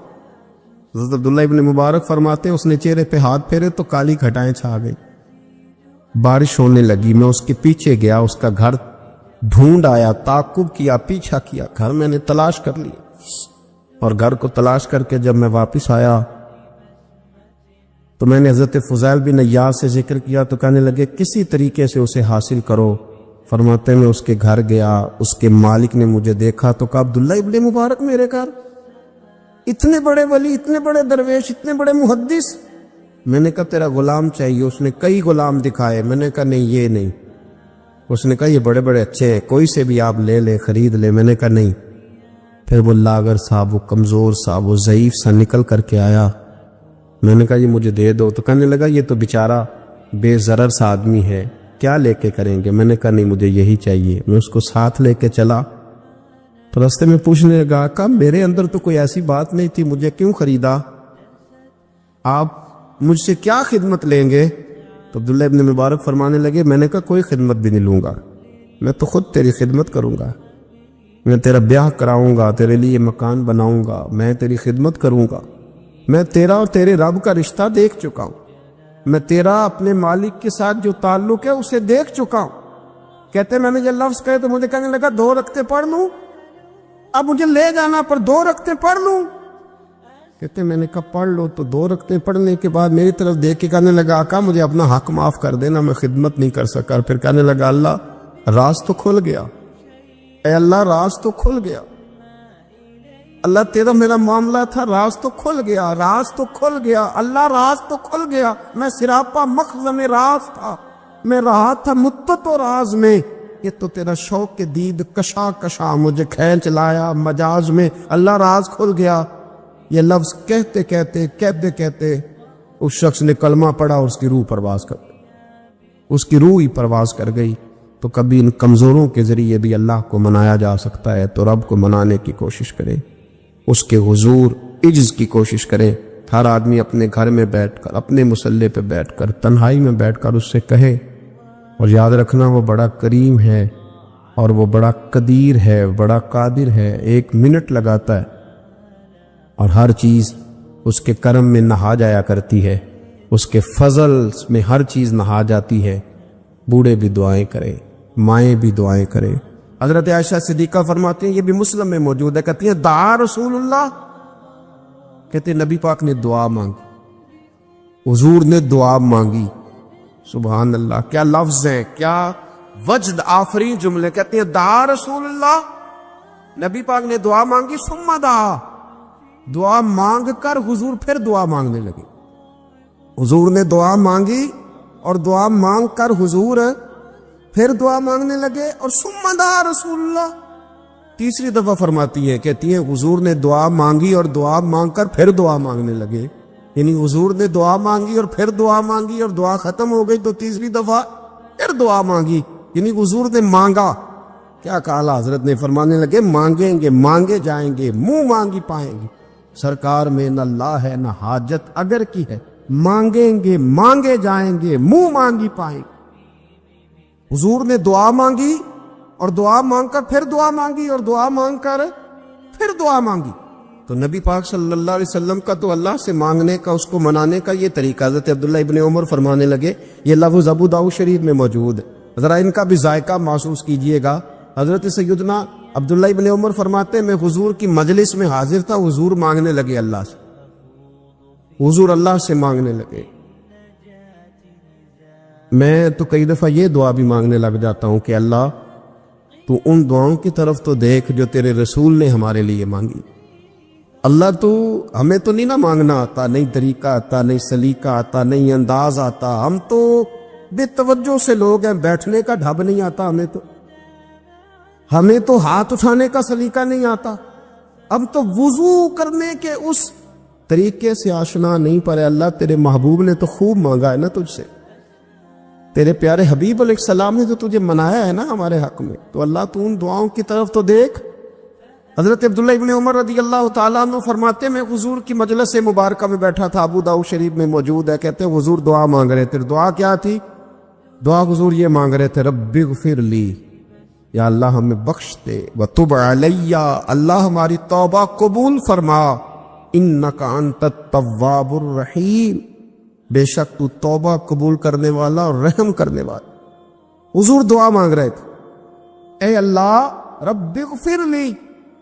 حضرت عبداللہ ابن مبارک فرماتے ہیں اس نے چہرے پہ ہاتھ پھیرے تو کالی گھٹائیں چھا گئی، بارش ہونے لگی، میں اس کے پیچھے گیا، اس کا گھر ڈھونڈ آیا، تعقب کیا، پیچھا کیا، گھر میں نے تلاش کر لیا، اور گھر کو تلاش کر کے جب میں واپس آیا تو میں نے حضرت فضیل بن عیاض سے ذکر کیا تو کہنے لگے کسی طریقے سے اسے حاصل کرو۔ فرماتے میں اس کے گھر گیا، اس کے مالک نے مجھے دیکھا تو کہا عبداللہ ابن مبارک میرے گھر، اتنے بڑے ولی، اتنے بڑے درویش، اتنے بڑے محدث۔ میں نے کہا تیرا غلام چاہیے، اس نے کئی غلام دکھائے، میں نے کہا نہیں یہ نہیں، اس نے کہا یہ بڑے بڑے اچھے ہیں، کوئی سے بھی آپ لے لے، خرید لے، میں نے کہا نہیں۔ پھر وہ لاغر صاحب، وہ کمزور صاحب، وہ ضعیف سا نکل کر کے آیا، میں نے کہا یہ مجھے دے دو، تو کہنے لگا یہ تو بیچارہ بے ضرر سا آدمی ہے، کیا لے کے کریں گے؟ میں نے کہا نہیں مجھے یہی چاہیے۔ میں اس کو ساتھ لے کے چلا تو راستے میں پوچھنے لگا کہ میرے اندر تو کوئی ایسی بات نہیں تھی، مجھے کیوں خریدا؟ آپ مجھ سے کیا خدمت لیں گے؟ تو عبداللہ ابن مبارک فرمانے لگے میں نے کہا کوئی خدمت بھی نہیں لوں گا، میں تو خود تیری خدمت کروں گا، میں تیرا بیاہ کراؤں گا، تیرے لیے مکان بناؤں گا، میں تیری خدمت کروں گا، میں تیرا اور تیرے رب کا رشتہ دیکھ چکا ہوں، میں تیرا اپنے مالک کے ساتھ جو تعلق ہے اسے دیکھ چکا ہوں۔ کہتے میں نے یہ لفظ کہے تو مجھے کہنے لگا 2 رکعتیں پڑھ لوں، اب مجھے لے جانا پر 2 رکعتیں پڑھ لوں؟ کہتے میں نے کہا پڑھ لو، تو 2 رکعتیں پڑھنے کے بعد میری طرف دیکھ کے کہنے لگا آقا مجھے اپنا حق معاف کر دینا، میں خدمت نہیں کر سکا۔ پھر کہنے لگا اللہ راز تو کھل گیا، اے اللہ راز تو کھل گیا، اللہ تیرا میرا معاملہ تھا، راز تو کھل گیا، راز تو کھل گیا، اللہ راز تو کھل گیا، میں سراپا مخزن راز تھا، میں رہا تھا مدت و راز میں، یہ تو تیرا شوق کے دید کشا کشا مجھے کھینچ لایا مجاز میں، اللہ راز کھل گیا۔ یہ لفظ کہتے کہتے کہتے اس شخص نے کلمہ پڑھا اور اس کی روح پرواز کر گئی، اس کی روح ہی پرواز کر گئی۔ تو کبھی ان کمزوروں کے ذریعے بھی اللہ کو منایا جا سکتا ہے، تو رب کو منانے کی کوشش کرے، اس کے حضور عجز کی کوشش کرے۔ ہر آدمی اپنے گھر میں بیٹھ کر، اپنے مصلے پہ بیٹھ کر، تنہائی میں بیٹھ کر اس سے کہے، اور یاد رکھنا وہ بڑا کریم ہے اور وہ بڑا قدیر ہے، بڑا قادر ہے، 1 منٹ لگاتا ہے اور ہر چیز اس کے کرم میں نہا جایا کرتی ہے، اس کے فضل میں ہر چیز نہا جاتی ہے۔ بوڑھے بھی دعائیں کریں، مائیں بھی دعائیں کریں۔ حضرت عائشہ صدیقہ فرماتی ہیں، یہ بھی مسلم میں موجود ہے، کہتی ہیں دعا رسول اللہ، کہتے ہیں نبی پاک نے دعا مانگی، حضور نے دعا مانگی۔ سبحان اللہ، کیا لفظ ہیں، کیا وجد آفرین جملے۔ کہتے ہیں دعا رسول اللہ، نبی پاک نے دعا مانگی، ثم دعا، دعا مانگ کر حضور پھر دعا مانگنے لگے۔ حضور نے دعا مانگی اور دعا مانگ کر حضور پھر دعا مانگنے لگے، اور ثم دعا رسول اللہ، تیسری دفعہ فرماتی ہے، کہتی ہیں حضور نے دعا مانگی اور دعا مانگ کر پھر دعا مانگنے لگے، یعنی حضور نے دعا مانگی اور پھر دعا مانگی اور دعا ختم ہو گئی تو تیسری دفعہ پھر دعا مانگی، یعنی حضور نے مانگا۔ کیا کہا حضرت نے، فرمانے لگے مانگیں گے مانگے جائیں گے، منہ مانگی پائیں گے، سرکار میں نہ لا ہے نہ حاجت اگر کی ہے، مانگیں گے مانگے جائیں گے، منہ مانگی پائیں گے۔ حضور نے دعا مانگی اور دعا مانگ کر پھر دعا مانگی اور دعا مانگ کر پھر دعا مانگی۔ تو نبی پاک صلی اللہ علیہ وسلم کا تو اللہ سے مانگنے کا، اس کو منانے کا یہ طریقہ۔ حضرت عبداللہ ابن عمر فرمانے لگے، یہ لفظ ابو داؤد شریف میں موجود ہے، ذرا ان کا بھی ذائقہ محسوس کیجئے گا۔ حضرت سیدنا عبداللہ ابن عمر فرماتے ہیں، میں حضور کی مجلس میں حاضر تھا، حضور مانگنے لگے اللہ سے، حضور اللہ سے مانگنے لگے۔ میں تو کئی دفعہ یہ دعا بھی مانگنے لگ جاتا ہوں کہ اللہ تو ان دعاؤں کی طرف تو دیکھ جو تیرے رسول نے ہمارے لیے مانگی۔ اللہ تو ہمیں تو نہیں نہ مانگنا آتا، نہیں طریقہ آتا، نہیں سلیقہ آتا، نہیں انداز آتا، ہم تو بے توجہ سے لوگ ہیں، بیٹھنے کا ڈھب نہیں آتا ہمیں تو ہاتھ اٹھانے کا سلیقہ نہیں آتا، ہم تو وضو کرنے کے اس طریقے سے آشنا نہیں پڑے۔ اللہ تیرے محبوب نے تو خوب مانگا ہے نا تجھ سے، تیرے پیارے حبیب علیہ السلام نے تو تجھے منایا ہے نا ہمارے حق میں، تو اللہ تو ان دعاؤں کی طرف تو دیکھ۔ حضرت عبداللہ ابن عمر رضی اللہ تعالیٰ عنہ فرماتے میں حضور کی مجلس مبارکہ میں بیٹھا تھا، ابو داؤد شریف میں موجود ہے، کہتے ہیں حضور دعا مانگ رہے تھے۔ دعا کیا تھی؟ دعا حضور یہ مانگ رہے تھے، رب اغفر لی، یا اللہ ہمیں بخش دے، وتب علی، اللہ ہماری توبہ قبول فرما، انک انت التواب الرحیم، بے شک تو توبہ قبول کرنے والا اور رحم کرنے والا۔ حضور دعا مانگ رہے تھے، اے اللہ رب اغفر لی،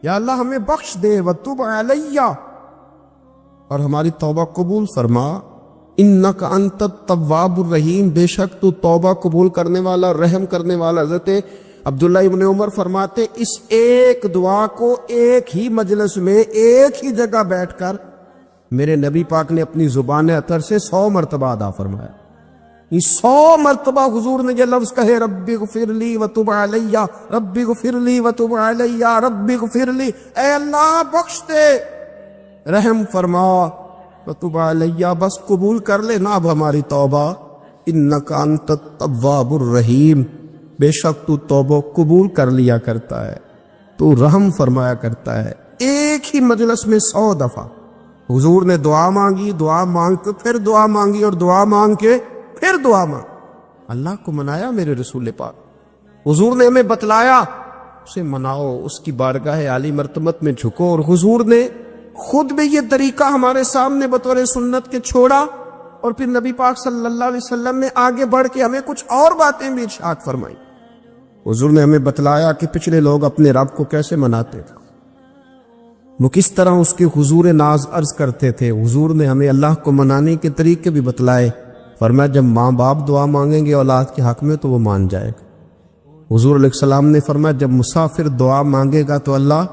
یا اللہ ہمیں بخش دے، وتب علی، اور ہماری توبہ قبول فرما، انک انت التواب الرحیم، بے شک تو توبہ قبول کرنے والا اور رحم کرنے والا۔ حضرت عبداللہ ابن عمر فرماتے اس ایک دعا کو ایک ہی مجلس میں ایک ہی جگہ بیٹھ کر میرے نبی پاک نے اپنی زبان اطہر سے 100 مرتبہ ادا فرمایا۔ یہ 100 مرتبہ حضور نے یہ لفظ کہے، رب اغفر لی وتب علی، رب اغفر لی وتب علی، رب اغفر لی، اے اللہ بخش دے، رحم فرما، وتب علی، بس قبول کر لے نا اب ہماری توبہ، انک انت التواب الرحیم، بے شک تو توبہ قبول کر لیا کرتا ہے، تو رحم فرمایا کرتا ہے۔ ایک ہی مجلس میں 100 دفعہ حضور نے دعا مانگی، دعا مانگ کے پھر دعا مانگی، اور دعا مانگ کے پھر دعا مانگ، اللہ کو منایا میرے رسول پاک۔ حضور نے ہمیں بتلایا، اسے مناؤ، اس کی بارگاہ عالی مرتبت میں جھکو، اور حضور نے خود بھی یہ طریقہ ہمارے سامنے بطور سنت کے چھوڑا، اور پھر نبی پاک صلی اللہ علیہ وسلم نے آگے بڑھ کے ہمیں کچھ اور باتیں بھی ارشاد فرمائی۔ حضور نے ہمیں بتلایا کہ پچھلے لوگ اپنے رب کو کیسے مناتے تھے، وہ کس طرح اس کے حضور ناز عرض کرتے تھے۔ حضور نے ہمیں اللہ کو منانے کے طریقے بھی بتلائے، فرمایا جب ماں باپ دعا مانگیں گے اولاد کے حق میں تو وہ مان جائے گا، حضور علیہ السلام نے فرمایا جب مسافر دعا مانگے گا تو اللہ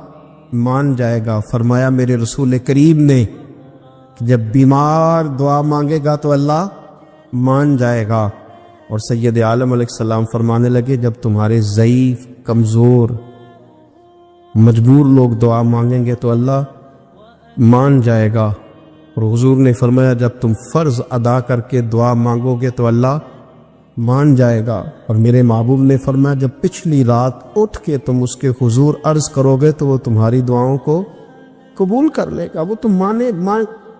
مان جائے گا. فرمایا میرے رسول کریم نے کہ جب بیمار دعا مانگے گا تو اللہ مان جائے گا. اور سید عالم علیہ السلام فرمانے لگے جب تمہارے ضعیف، کمزور، مجبور لوگ دعا مانگیں گے تو اللہ مان جائے گا. اور حضور نے فرمایا جب تم فرض ادا کر کے دعا مانگو گے تو اللہ مان جائے گا. اور میرے محبوب نے فرمایا جب پچھلی رات اٹھ کے تم اس کے حضور عرض کرو گے تو وہ تمہاری دعاؤں کو قبول کر لے گا، وہ تم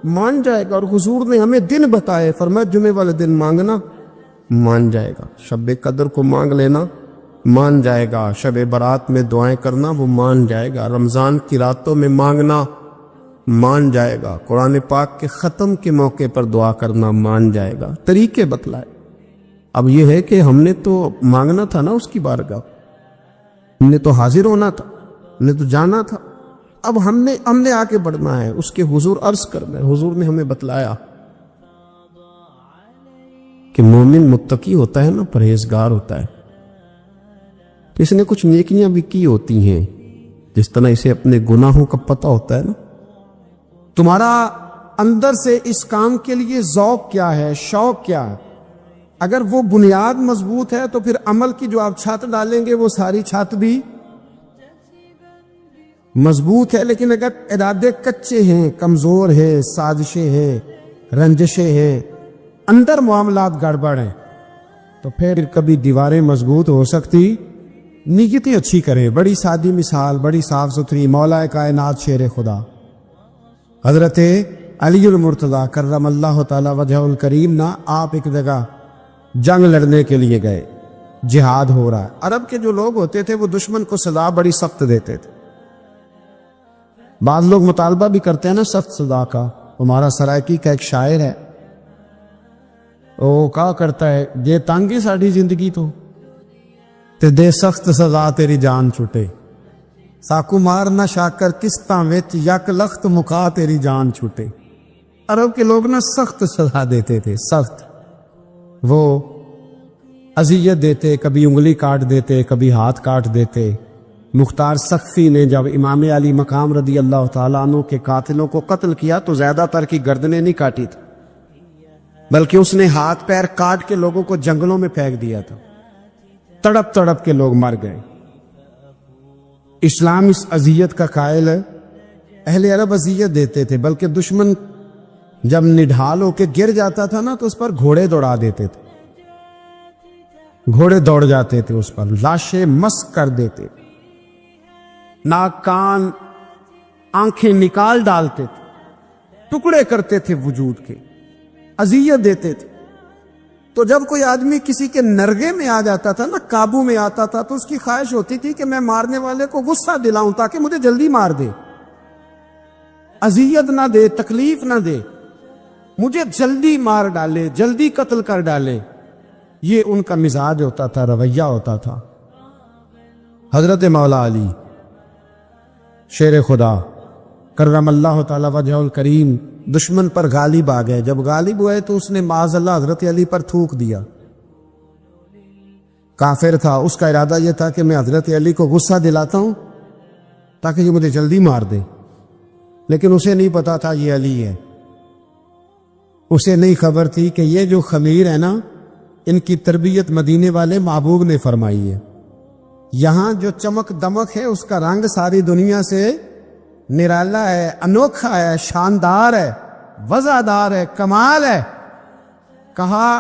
مان جائے گا. اور حضور نے ہمیں دن بتائے، فرمایا جمعے والے دن مانگنا مان جائے گا، شب قدر کو مانگ لینا مان جائے گا، شب برات میں دعائیں کرنا وہ مان جائے گا، رمضان کی راتوں میں مانگنا مان جائے گا، قرآن پاک کے ختم کے موقع پر دعا کرنا مان جائے گا. طریقے بتلائے. اب یہ ہے کہ ہم نے تو مانگنا تھا نا اس کی بارگاہ، ہم نے تو حاضر ہونا تھا، ہم نے تو جانا تھا. اب ہم نے آگے بڑھنا ہے، اس کے حضور عرض کرنا ہے. حضور نے ہمیں بتلایا کہ مومن متقی ہوتا ہے نا، پرہیزگار ہوتا ہے، تو اس نے کچھ نیکیاں بھی کی ہوتی ہیں جس طرح اسے اپنے گناہوں کا پتہ ہوتا ہے نا. تمہارا اندر سے اس کام کے لیے ذوق کیا ہے، شوق کیا ہے. اگر وہ بنیاد مضبوط ہے تو پھر عمل کی جو آپ چھت ڈالیں گے وہ ساری چھت بھی مضبوط ہے. لیکن اگر ارادے کچے ہیں، کمزور ہیں، سازشیں ہیں، رنجشیں ہیں، اندر معاملات گڑبڑ ہیں، تو پھر کبھی دیواریں مضبوط ہو سکتی. نیتیں اچھی کریں. بڑی سادی مثال، بڑی صاف ستھری، مولا کائنات شیر خدا حضرت علی المرتضیٰ کرم اللہ تعالی وجہ الکریم نا، آپ ایک جگہ جنگ لڑنے کے لیے گئے، جہاد ہو رہا ہے. عرب کے جو لوگ ہوتے تھے وہ دشمن کو سزا بڑی سخت دیتے تھے. بعض لوگ مطالبہ بھی کرتے ہیں نا سخت سزا کا. ہمارا سرائکی کا ایک شاعر ہے، وہ کہا کرتا ہے جے تانگی ساڑھی زندگی تو تے دے سخت سزا تیری جان چھٹے، ساکو مار نہ شاکر کستاں وچ یک لخت مکا تیری جان چھٹے. عرب کے لوگ نا سخت سزا دیتے تھے، سخت. وہ اذیت دیتے، کبھی انگلی کاٹ دیتے، کبھی ہاتھ کاٹ دیتے. مختار سقفی نے جب امام علی مقام رضی اللہ تعالیٰ عنہ کے قاتلوں کو قتل کیا تو زیادہ تر کی گردنیں نہیں کاٹی تھی، بلکہ اس نے ہاتھ پیر کاٹ کے لوگوں کو جنگلوں میں پھینک دیا تھا. تڑپ تڑپ کے لوگ مر گئے. اسلام اس اذیت کا قائل ہے. اہل عرب اذیت دیتے تھے، بلکہ دشمن جب نڈھال ہو کے گر جاتا تھا نا تو اس پر گھوڑے دوڑا دیتے تھے، گھوڑے دوڑ جاتے تھے اس پر، لاشیں مسک کر دیتے، ناک کان آنکھیں نکال ڈالتے تھے، ٹکڑے کرتے تھے وجود کے، اذیت دیتے تھے. تو جب کوئی آدمی کسی کے نرگے میں آ جاتا تھا نا، قابو میں آتا تھا، تو اس کی خواہش ہوتی تھی کہ میں مارنے والے کو غصہ دلاؤں تاکہ مجھے جلدی مار دے، اذیت نہ دے، تکلیف نہ دے، مجھے جلدی مار ڈالے، جلدی قتل کر ڈالے. یہ ان کا مزاج ہوتا تھا، رویہ ہوتا تھا. حضرت مولا علی شیر خدا کرم اللہ تعالی وجہ الکریم دشمن پر غالب آ گئے. جب غالب ہوئے تو اس نے معاذ اللہ حضرت علی پر تھوک دیا. کافر تھا، اس کا ارادہ یہ تھا کہ میں حضرت علی کو غصہ دلاتا ہوں تاکہ یہ مجھے جلدی مار دے. لیکن اسے نہیں پتا تھا یہ علی ہے، اسے نہیں خبر تھی کہ یہ جو خمیر ہے نا، ان کی تربیت مدینے والے محبوب نے فرمائی ہے. یہاں جو چمک دمک ہے اس کا رنگ ساری دنیا سے نرالا ہے، انوکھا ہے، شاندار ہے، وزادار ہے، کمال ہے. کہا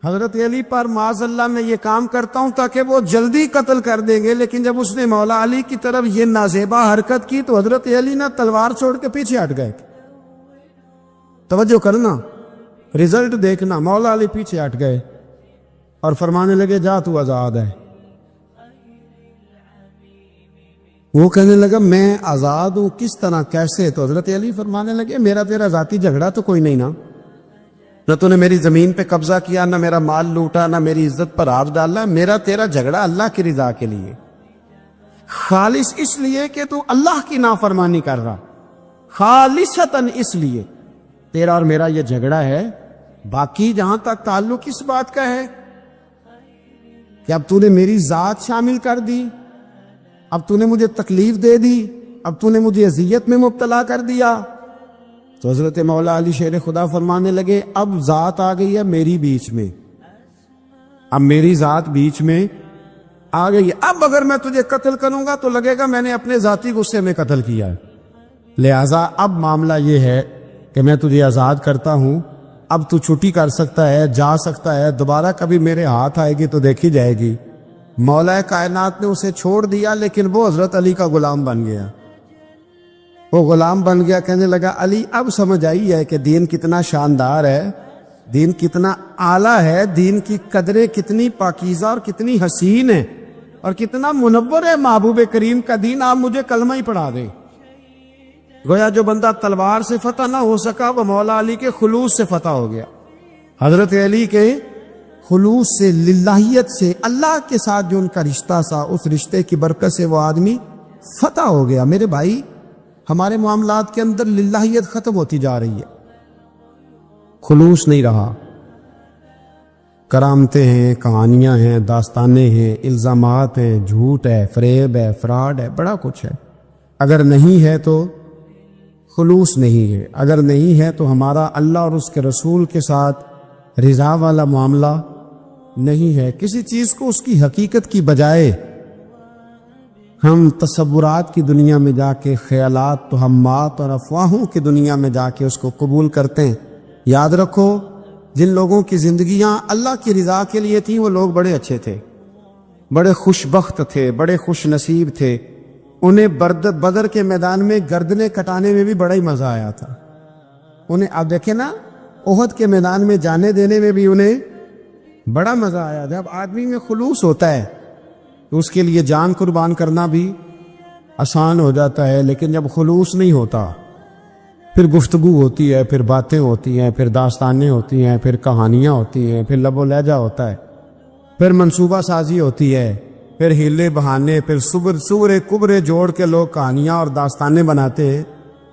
حضرت علی پر معاذ اللہ میں یہ کام کرتا ہوں تاکہ وہ جلدی قتل کر دیں گے. لیکن جب اس نے مولا علی کی طرف یہ نازیبا حرکت کی تو حضرت علی نے تلوار چھوڑ کے پیچھے ہٹ گئے. توجہ کرنا، رزلٹ دیکھنا. مولا علی پیچھے ہٹ گئے اور فرمانے لگے جا تو آزاد ہے. وہ کہنے لگا میں آزاد ہوں، کس طرح، کیسے؟ تو حضرت علی فرمانے لگے میرا تیرا ذاتی جھگڑا تو کوئی نہیں نا، نہ تو نے میری زمین پہ قبضہ کیا، نہ میرا مال لوٹا، نہ میری عزت پر ہاتھ ڈالا. میرا تیرا جھگڑا اللہ کی رضا کے لیے، خالص اس لیے کہ تو اللہ کی نافرمانی کر رہا، خالصتاً اس لیے تیرا اور میرا یہ جھگڑا ہے. باقی جہاں تک تعلق اس بات کا ہے کہ اب تو نے میری ذات شامل کر دی، اب تو نے مجھے تکلیف دے دی، اب تو نے مجھے اذیت میں مبتلا کر دیا۔ تو حضرت مولا علی شیر خدا فرمانے لگے اب ذات آ گئی ہے میری بیچ میں، اب میری ذات بیچ میں آ گئی ہے، اب اگر میں تجھے قتل کروں گا تو لگے گا میں نے اپنے ذاتی غصے میں قتل کیا ہے، لہٰذا اب معاملہ یہ ہے کہ میں تجھے آزاد کرتا ہوں، اب تو چھٹی کر سکتا ہے، جا سکتا ہے، دوبارہ کبھی میرے ہاتھ آئے گی تو دیکھی جائے گی۔ مولا کائنات نے اسے چھوڑ دیا، لیکن وہ حضرت علی کا غلام بن گیا، وہ غلام بن گیا۔ کہنے لگا علی اب سمجھ آئی ہے کہ دین کتنا شاندار ہے، دین کتنا اعلیٰ ہے، دین کی قدریں کتنی پاکیزہ اور کتنی حسین ہے اور کتنا منور ہے محبوب کریم کا دین، آپ مجھے کلمہ ہی پڑھا دیں۔ گویا جو بندہ تلوار سے فتح نہ ہو سکا وہ مولا علی کے خلوص سے فتح ہو گیا، حضرت علی کے خلوص سے، للہیت سے، اللہ کے ساتھ جو ان کا رشتہ تھا اس رشتے کی برکت سے وہ آدمی فتح ہو گیا۔ میرے بھائی ہمارے معاملات کے اندر للہیت ختم ہوتی جا رہی ہے، خلوص نہیں رہا، کرامتیں ہیں، کہانیاں ہیں، داستانیں ہیں، الزامات ہیں، جھوٹ ہے، فریب ہے، فراڈ ہے، بڑا کچھ ہے۔ اگر نہیں ہے تو خلوص نہیں ہے، اگر نہیں ہے تو ہمارا اللہ اور اس کے رسول کے ساتھ رضا والا معاملہ نہیں ہے۔ کسی چیز کو اس کی حقیقت کی بجائے ہم تصورات کی دنیا میں جا کے، خیالات، توہمات اور افواہوں کی دنیا میں جا کے اس کو قبول کرتے ہیں۔ یاد رکھو جن لوگوں کی زندگیاں اللہ کی رضا کے لیے تھیں وہ لوگ بڑے اچھے تھے، بڑے خوش بخت تھے، بڑے خوش نصیب تھے، انہیں بدر کے میدان میں گردنیں کٹانے میں بھی بڑا ہی مزہ آیا تھا انہیں۔ آپ دیکھیں نا احد کے میدان میں جانے دینے میں بھی انہیں بڑا مزہ آیا۔ جب آدمی میں خلوص ہوتا ہے تو اس کے لیے جان قربان کرنا بھی آسان ہو جاتا ہے، لیکن جب خلوص نہیں ہوتا پھر گفتگو ہوتی ہے، پھر باتیں ہوتی ہیں، پھر داستانیں ہوتی ہیں، پھر کہانیاں ہوتی ہیں، پھر لب و لہجہ ہوتا ہے، پھر منصوبہ سازی ہوتی ہے، پھر ہیلے بہانے، پھر سورے کبرے جوڑ کے لوگ کہانیاں اور داستانیں بناتے ہیں۔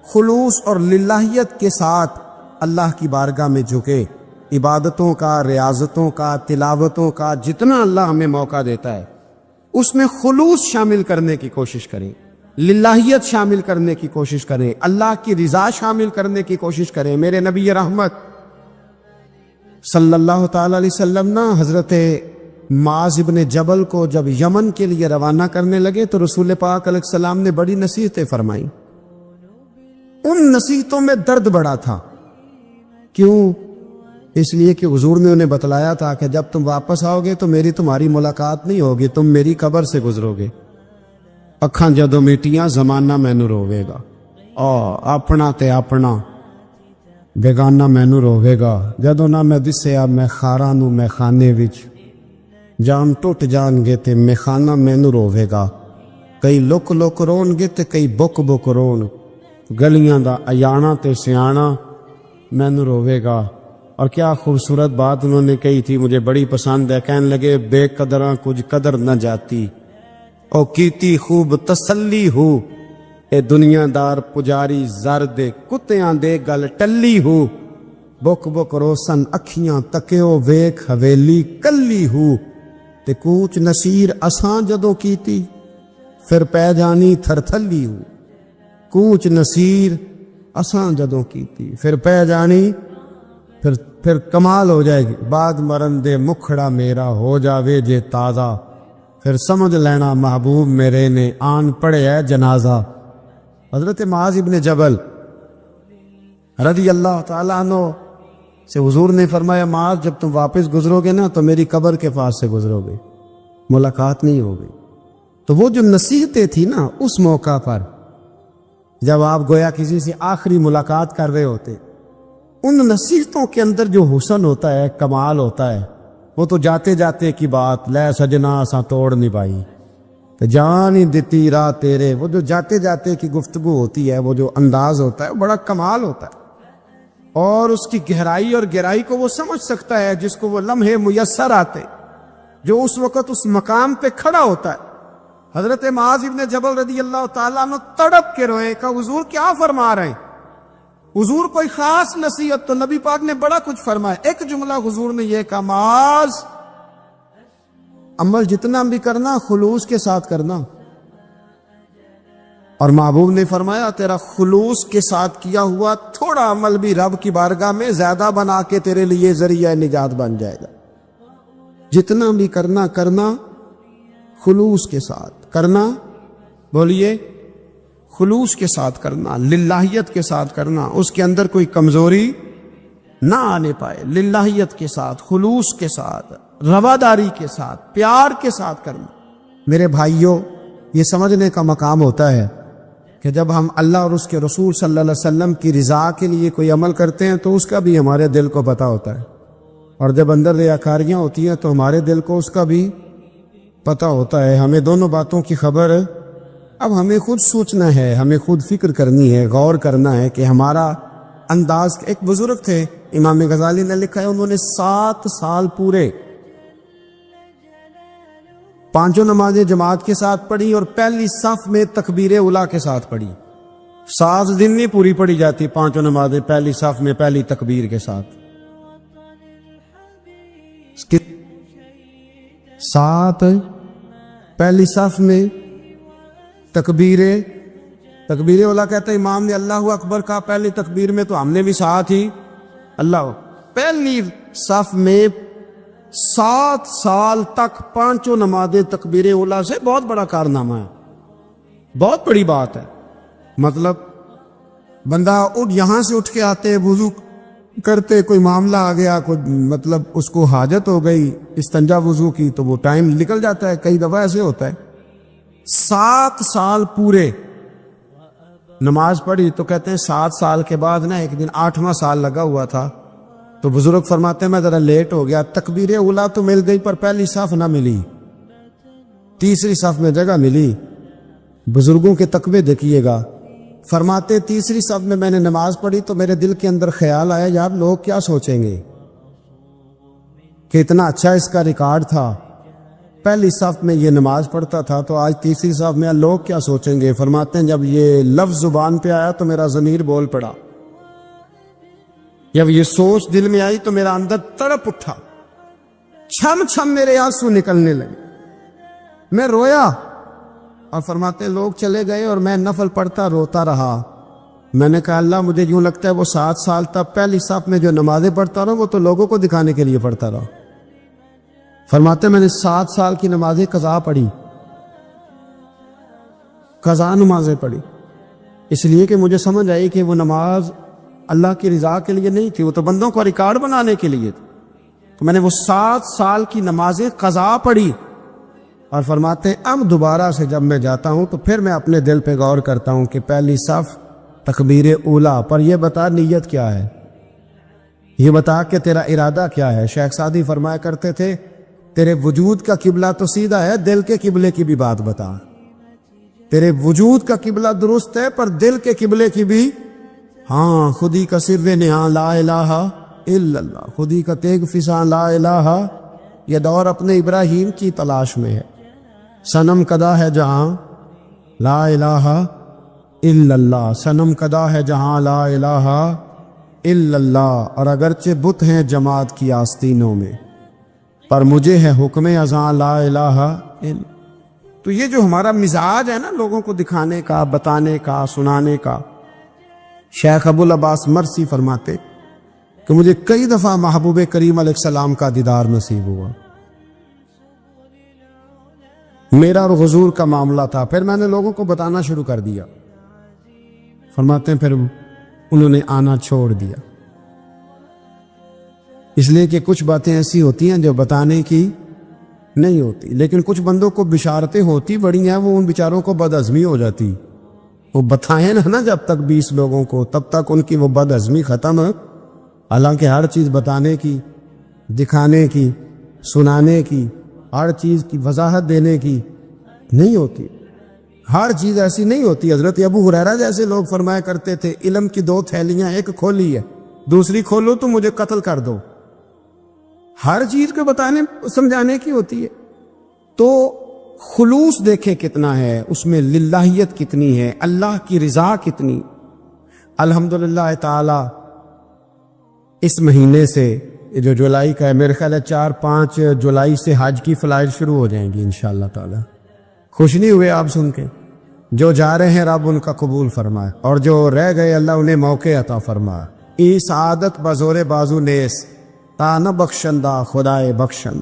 خلوص اور للہیت کے ساتھ اللہ کی بارگاہ میں جھکے، عبادتوں کا، ریاضتوں کا، تلاوتوں کا جتنا اللہ ہمیں موقع دیتا ہے اس میں خلوص شامل کرنے کی کوشش کریں، للہیت شامل کرنے کی کوشش کریں، اللہ کی رضا شامل کرنے کی کوشش کریں۔ میرے نبی رحمت صلی اللہ تعالی علیہ وسلم نا حضرت معاذ ابن جبل کو جب یمن کے لیے روانہ کرنے لگے تو رسول پاک علیہ السلام نے بڑی نصیحتیں فرمائیں۔ ان نصیحتوں میں درد بڑا تھا، کیوں؟ اس لیے کہ حضور نے انہیں بتلایا تھا کہ جب تم واپس آؤ گے تو میری تمہاری ملاقات نہیں ہوگی، تم میری قبر سے گزرو گے۔ اکھاں جدوں میٹیاں زمانہ مینوں روے گا، اپنا تے اپنا بیگانہ مینوں روے گا، جدوں نہ میں دسیا میں خاراں نوں میں خانے وچ، جام ٹوٹ جان گے تے میں خانہ مینوں روے گا۔ کئی لک لک رون گے تے کئی بک بک رون، گلیاں دا ایانا تے سیانا مینوں روے گا۔ اور کیا خوبصورت بات انہوں نے کہی تھی، مجھے بڑی پسند ہے۔ کہنے لگے بے قدراں کچھ قدر نہ جاتی، او کیتی خوب تسلی ہو، اے دنیا دار پجاری زر دے کتیاں دے گل ٹلی ہو، بک بک روسن اکھیاں تکیو ویکھ حویلی کلی ہو، تے کوچ نصیر اساں جدوں کیتی پھر پہ جانی تھر تھلی ہو۔ کوچ نصیر اساں جدوں کیتی پھر پہ جانی، پھر کمال ہو جائے گی۔ بعد مرن دے مکھڑا میرا ہو جاوے جے تازہ، پھر سمجھ لینا محبوب میرے نے آن پڑے ہے جنازہ۔ حضرت معاذ ابن جبل رضی اللہ تعالیٰ عنہ سے حضور نے فرمایا معاذ جب تم واپس گزرو گے نا تو میری قبر کے پاس سے گزرو گے، ملاقات نہیں ہوگی۔ تو وہ جو نصیحتیں تھی نا اس موقع پر جب آپ گویا کسی سے آخری ملاقات کر رہے ہوتے، ان نصیحتوں کے اندر جو حسن ہوتا ہے، کمال ہوتا ہے، وہ تو جاتے جاتے کی بات، لے سجنا اساں توڑ نہیں پائی کہ جان ہی دتی راہ تیرے، وہ جو جاتے جاتے کی گفتگو ہوتی ہے، وہ جو انداز ہوتا ہے وہ بڑا کمال ہوتا ہے، اور اس کی گہرائی اور گہرائی کو وہ سمجھ سکتا ہے جس کو وہ لمحے میسر آتے، جو اس وقت اس مقام پہ کھڑا ہوتا ہے۔ حضرت معاذ ابن جبل رضی اللہ تعالیٰ عنہ تڑپ کے روئے، کہا حضور کیا فرما رہے ہیں؟ حضور کوئی خاص نصیحت تو نبی پاک نے بڑا کچھ فرمایا، ایک جملہ حضور نے یہ کہا معاذ عمل جتنا بھی کرنا خلوص کے ساتھ کرنا. اور محبوب نے فرمایا تیرا خلوص کے ساتھ کیا ہوا تھوڑا عمل بھی رب کی بارگاہ میں زیادہ بنا کے تیرے لیے ذریعہ نجات بن جائے گا. جتنا بھی کرنا خلوص کے ساتھ کرنا. بولیے خلوص کے ساتھ کرنا, للہیت کے ساتھ کرنا, اس کے اندر کوئی کمزوری نہ آنے پائے. للہیت کے ساتھ, خلوص کے ساتھ, رواداری کے ساتھ, پیار کے ساتھ کرنا. میرے بھائیوں, یہ سمجھنے کا مقام ہوتا ہے کہ جب ہم اللہ اور اس کے رسول صلی اللہ علیہ وسلم کی رضا کے لیے کوئی عمل کرتے ہیں تو اس کا بھی ہمارے دل کو پتہ ہوتا ہے, اور جب اندر ریاکاریاں ہوتی ہیں تو ہمارے دل کو اس کا بھی پتہ ہوتا ہے. ہمیں دونوں باتوں کی خبر اب ہمیں خود سوچنا ہے, ہمیں خود فکر کرنی ہے, غور کرنا ہے کہ ہمارا انداز. ایک بزرگ تھے امام غزالی نے لکھا ہے, انہوں نے 7 سال پورے 5 نمازیں جماعت کے ساتھ پڑھی اور پہلی صف میں تکبیر اولیٰ کے ساتھ پڑھی. 7 دن نہیں پوری پڑھی جاتی 5 نمازیں پہلی صف میں پہلی تکبیر کے ساتھ. 7 پہلی صف میں تکبیر اولیٰ کہتا ہے امام نے اللہ اکبر کہا پہلی تکبیر میں, تو ہم نے بھی ساتھ ہی اللہ. پہلی صف میں 7 سال تک 5 نمازیں تکبیر اولیٰ سے بہت بڑا کارنامہ ہے, بہت بڑی بات ہے. مطلب بندہ یہاں سے اٹھ کے آتے, وضو کرتے, کوئی معاملہ آ گیا, کوئی مطلب اس کو حاجت ہو گئی استنجا وضو کی, تو وہ ٹائم نکل جاتا ہے. کئی دفعہ ایسے ہوتا ہے. 7 سال پورے نماز پڑھی. تو کہتے ہیں 7 سال کے بعد نا ایک دن 8واں سال لگا ہوا تھا, تو بزرگ فرماتے ہیں میں ذرا لیٹ ہو گیا, تکبیر اولیٰ تو مل گئی پر پہلی صف نہ ملی, تیسری صف میں جگہ ملی. بزرگوں کے تقوی دیکھیے گا. فرماتے تیسری صف میں نے نماز پڑھی تو میرے دل کے اندر خیال آیا یار لوگ کیا سوچیں گے کہ اتنا اچھا اس کا ریکارڈ تھا, پہلی صف میں یہ نماز پڑھتا تھا, تو آج تیسری صف میں لوگ کیا سوچیں گے. فرماتے ہیں جب یہ لفظ زبان پہ آیا تو میرا ضمیر بول پڑا, جب یہ سوچ دل میں آئی تو میرا اندر تڑپ اٹھا, چھم چھم میرے آنسو نکلنے لگے, میں رویا. اور فرماتے لوگ چلے گئے اور میں نفل پڑھتا روتا رہا. میں نے کہا اللہ مجھے یوں لگتا ہے وہ 7 سال تک پہلی صف میں جو نمازیں پڑھتا رہا وہ تو لوگوں کو دکھانے کے لیے پڑھتا رہا. فرماتے میں نے 7 سال کی نمازیں قضا پڑھی, قضا نمازیں پڑھی, اس لیے کہ مجھے سمجھ آئی کہ وہ نماز اللہ کی رضا کے لیے نہیں تھی, وہ تو بندوں کو ریکارڈ بنانے کے لیے تھی. تو میں نے وہ 7 سال کی نمازیں قضا پڑھی. اور فرماتے اب دوبارہ سے جب میں جاتا ہوں تو پھر میں اپنے دل پہ غور کرتا ہوں کہ پہلی صف تکبیر اولیٰ پر, یہ بتا نیت کیا ہے, یہ بتا کہ تیرا ارادہ کیا ہے. شیخ سعدی فرمایا کرتے تھے تیرے وجود کا قبلہ تو سیدھا ہے, دل کے قبلے کی بھی بات بتا. تیرے وجود کا قبلہ درست ہے پر دل کے قبلے کی بھی. ہاں خودی کا سر نہاں لا الہ الا اللہ, خودی کا تیگ فساں لا الہ, یہ دور اپنے ابراہیم کی تلاش میں ہے. صنم کدا ہے جہاں لا الہ الا اللہ, صنم کدا ہے جہاں لا الہ الا اللہ. اور اگرچہ بت ہیں جماعت کی آستینوں میں پر مجھے ہے حکم ازاں لا الہ الا. تو یہ جو ہمارا مزاج ہے نا لوگوں کو دکھانے کا, بتانے کا, سنانے کا. شیخ ابو العباس مرسی فرماتے کہ مجھے کئی دفعہ محبوب کریم علیہ السلام کا دیدار نصیب ہوا. میرا اور حضور کا معاملہ تھا, پھر میں نے لوگوں کو بتانا شروع کر دیا. فرماتے ہیں پھر انہوں نے آنا چھوڑ دیا, اس لیے کہ کچھ باتیں ایسی ہوتی ہیں جو بتانے کی نہیں ہوتی. لیکن کچھ بندوں کو بشارتیں ہوتی بڑی ہیں, وہ ان بیچاروں کو بدعزمی ہو جاتی. وہ بتائیں نا جب تک 20 لوگوں کو, تب تک ان کی وہ بدعزمی ختم ہے. حالانکہ ہر چیز بتانے کی, دکھانے کی, سنانے کی, ہر چیز کی وضاحت دینے کی نہیں ہوتی. ہر چیز ایسی نہیں ہوتی. حضرت ابو ہریرہ جیسے لوگ فرمایا کرتے تھے علم کی 2 تھیلیاں, ایک کھولی ہے دوسری کھولو تو مجھے قتل کر دو. ہر چیز کو بتانے سمجھانے کی ہوتی ہے. تو خلوص دیکھیں کتنا ہے, اس میں للہیت کتنی ہے, اللہ کی رضا کتنی. الحمدللہ تعالی اس مہینے سے جو جولائی کا ہے، میرے خیال ہے 4-5 جولائی سے حج کی فلائٹ شروع ہو جائیں گی انشاءاللہ تعالی. خوش نہیں ہوئے آپ سن کے؟ جو جا رہے ہیں رب ان کا قبول فرمائے، اور جو رہ گئے اللہ انہیں موقع عطا فرمائے. ای سعادت بزور بازو نیس تا نہ بخشندہ خدائے بخشن.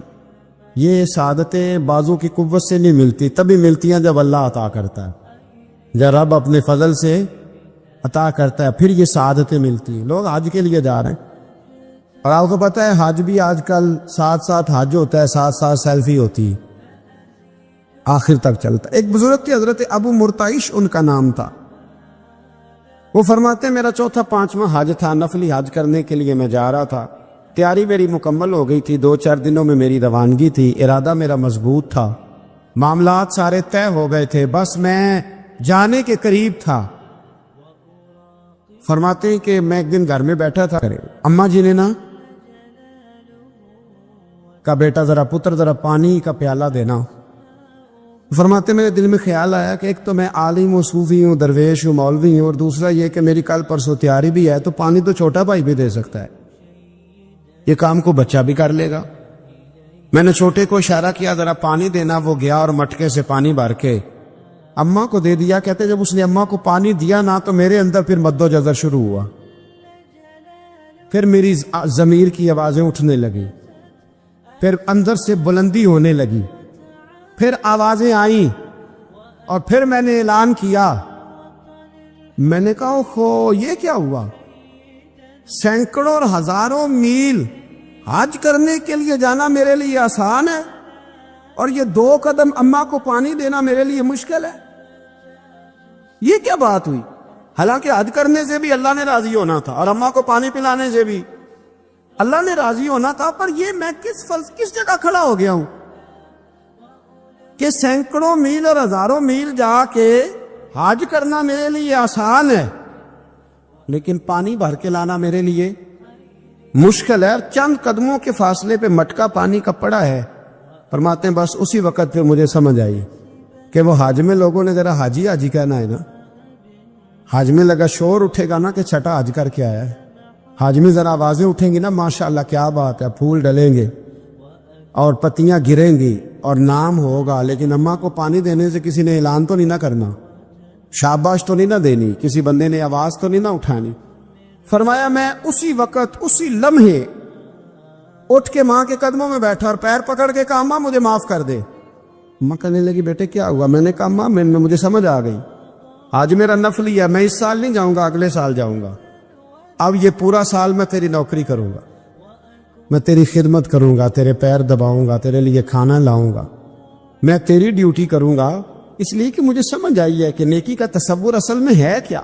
یہ سعادتیں بازو کی قوت سے نہیں ملتی، تبھی ملتی ہیں جب اللہ عطا کرتا ہے، جب رب اپنے فضل سے عطا کرتا ہے پھر یہ سعادتیں ملتی ہیں. لوگ حج کے لیے جا رہے ہیں، اور آپ کو پتہ ہے حج بھی آج کل ساتھ ساتھ حج ہوتا ہے، ساتھ ساتھ سیلفی ہوتی ہے، آخر تک چلتا ہے. ایک بزرگ تھے حضرت ابو مرتعش ان کا نام تھا. وہ فرماتے ہیں میرا 4-5واں حج تھا، نفلی حج کرنے کے لیے میں جا رہا تھا. تیاری میری مکمل ہو گئی تھی، 2-4 دنوں میں میری روانگی تھی، ارادہ میرا مضبوط تھا، معاملات سارے طے ہو گئے تھے، بس میں جانے کے قریب تھا. فرماتے ہیں کہ میں ایک دن گھر میں بیٹھا تھا، اماں جی نے نا کہا بیٹا ذرا پتر ذرا پانی کا پیالہ دینا. فرماتے میرے دل میں خیال آیا کہ ایک تو میں عالم ہوں، صوفی ہوں، درویش ہوں، مولوی ہوں، اور دوسرا یہ کہ میری کل پرسوں تیاری بھی ہے، تو پانی تو چھوٹا بھائی بھی دے سکتا ہے، یہ کام کو بچہ بھی کر لے گا. میں نے چھوٹے کو اشارہ کیا ذرا پانی دینا، وہ گیا اور مٹکے سے پانی بھر کے اماں کو دے دیا. کہتے جب اس نے اماں کو پانی دیا نا تو میرے اندر پھر مد و جزر شروع ہوا، پھر میری ضمیر کی آوازیں اٹھنے لگی، پھر اندر سے بلندی ہونے لگی، پھر آوازیں آئیں، اور پھر میں نے اعلان کیا. میں نے کہا اوہو یہ کیا ہوا؟ سینکڑوں اور ہزاروں میل حج کرنے کے لیے جانا میرے لیے آسان ہے، اور یہ 2 قدم اماں کو پانی دینا میرے لیے مشکل ہے. یہ کیا بات ہوئی؟ حالانکہ حج کرنے سے بھی اللہ نے راضی ہونا تھا، اور اماں کو پانی پلانے سے بھی اللہ نے راضی ہونا تھا. پر یہ میں کس جگہ کھڑا ہو گیا ہوں کہ سینکڑوں میل اور ہزاروں میل جا کے حج کرنا میرے لیے آسان ہے، لیکن پانی بھر کے لانا میرے لیے مشکل ہے. چند قدموں کے فاصلے پہ مٹکا پانی کا پڑا ہے. فرماتے ہیں بس اسی وقت پہ مجھے سمجھ آئی کہ وہ حج میں لوگوں نے ذرا حاجی حاجی کہنا ہے نا، حج میں لگا شور اٹھے گا نا کہ چھٹا حج کر کے آیا ہے. حج میں ذرا آوازیں اٹھیں گی نا ماشاءاللہ کیا بات ہے، پھول ڈلیں گے اور پتیاں گریں گی اور نام ہوگا. لیکن اماں کو پانی دینے سے کسی نے اعلان تو نہیں نہ کرنا، شاباش تو نہیں نہ دینی، کسی بندے نے آواز تو نہیں نہ اٹھانی. فرمایا میں اسی وقت اسی لمحے اٹھ کے ماں کے قدموں میں بیٹھا اور پیر پکڑ کے کہا ماں مجھے معاف کر دے. ماں کہنے لگی بیٹے کیا ہوا؟ میں نے کہا ماں مجھے سمجھ آ گئی، آج میرا نفلی ہے، میں اس سال نہیں جاؤں گا، اگلے سال جاؤں گا. اب یہ پورا سال میں تیری نوکری کروں گا، میں تیری خدمت کروں گا، تیرے پیر دباؤں گا، تیرے لیے کھانا لاؤں گا، میں تیری ڈیوٹی کروں گا، اس لیے کہ مجھے سمجھ آئی ہے کہ نیکی کا تصور اصل میں ہے کیا.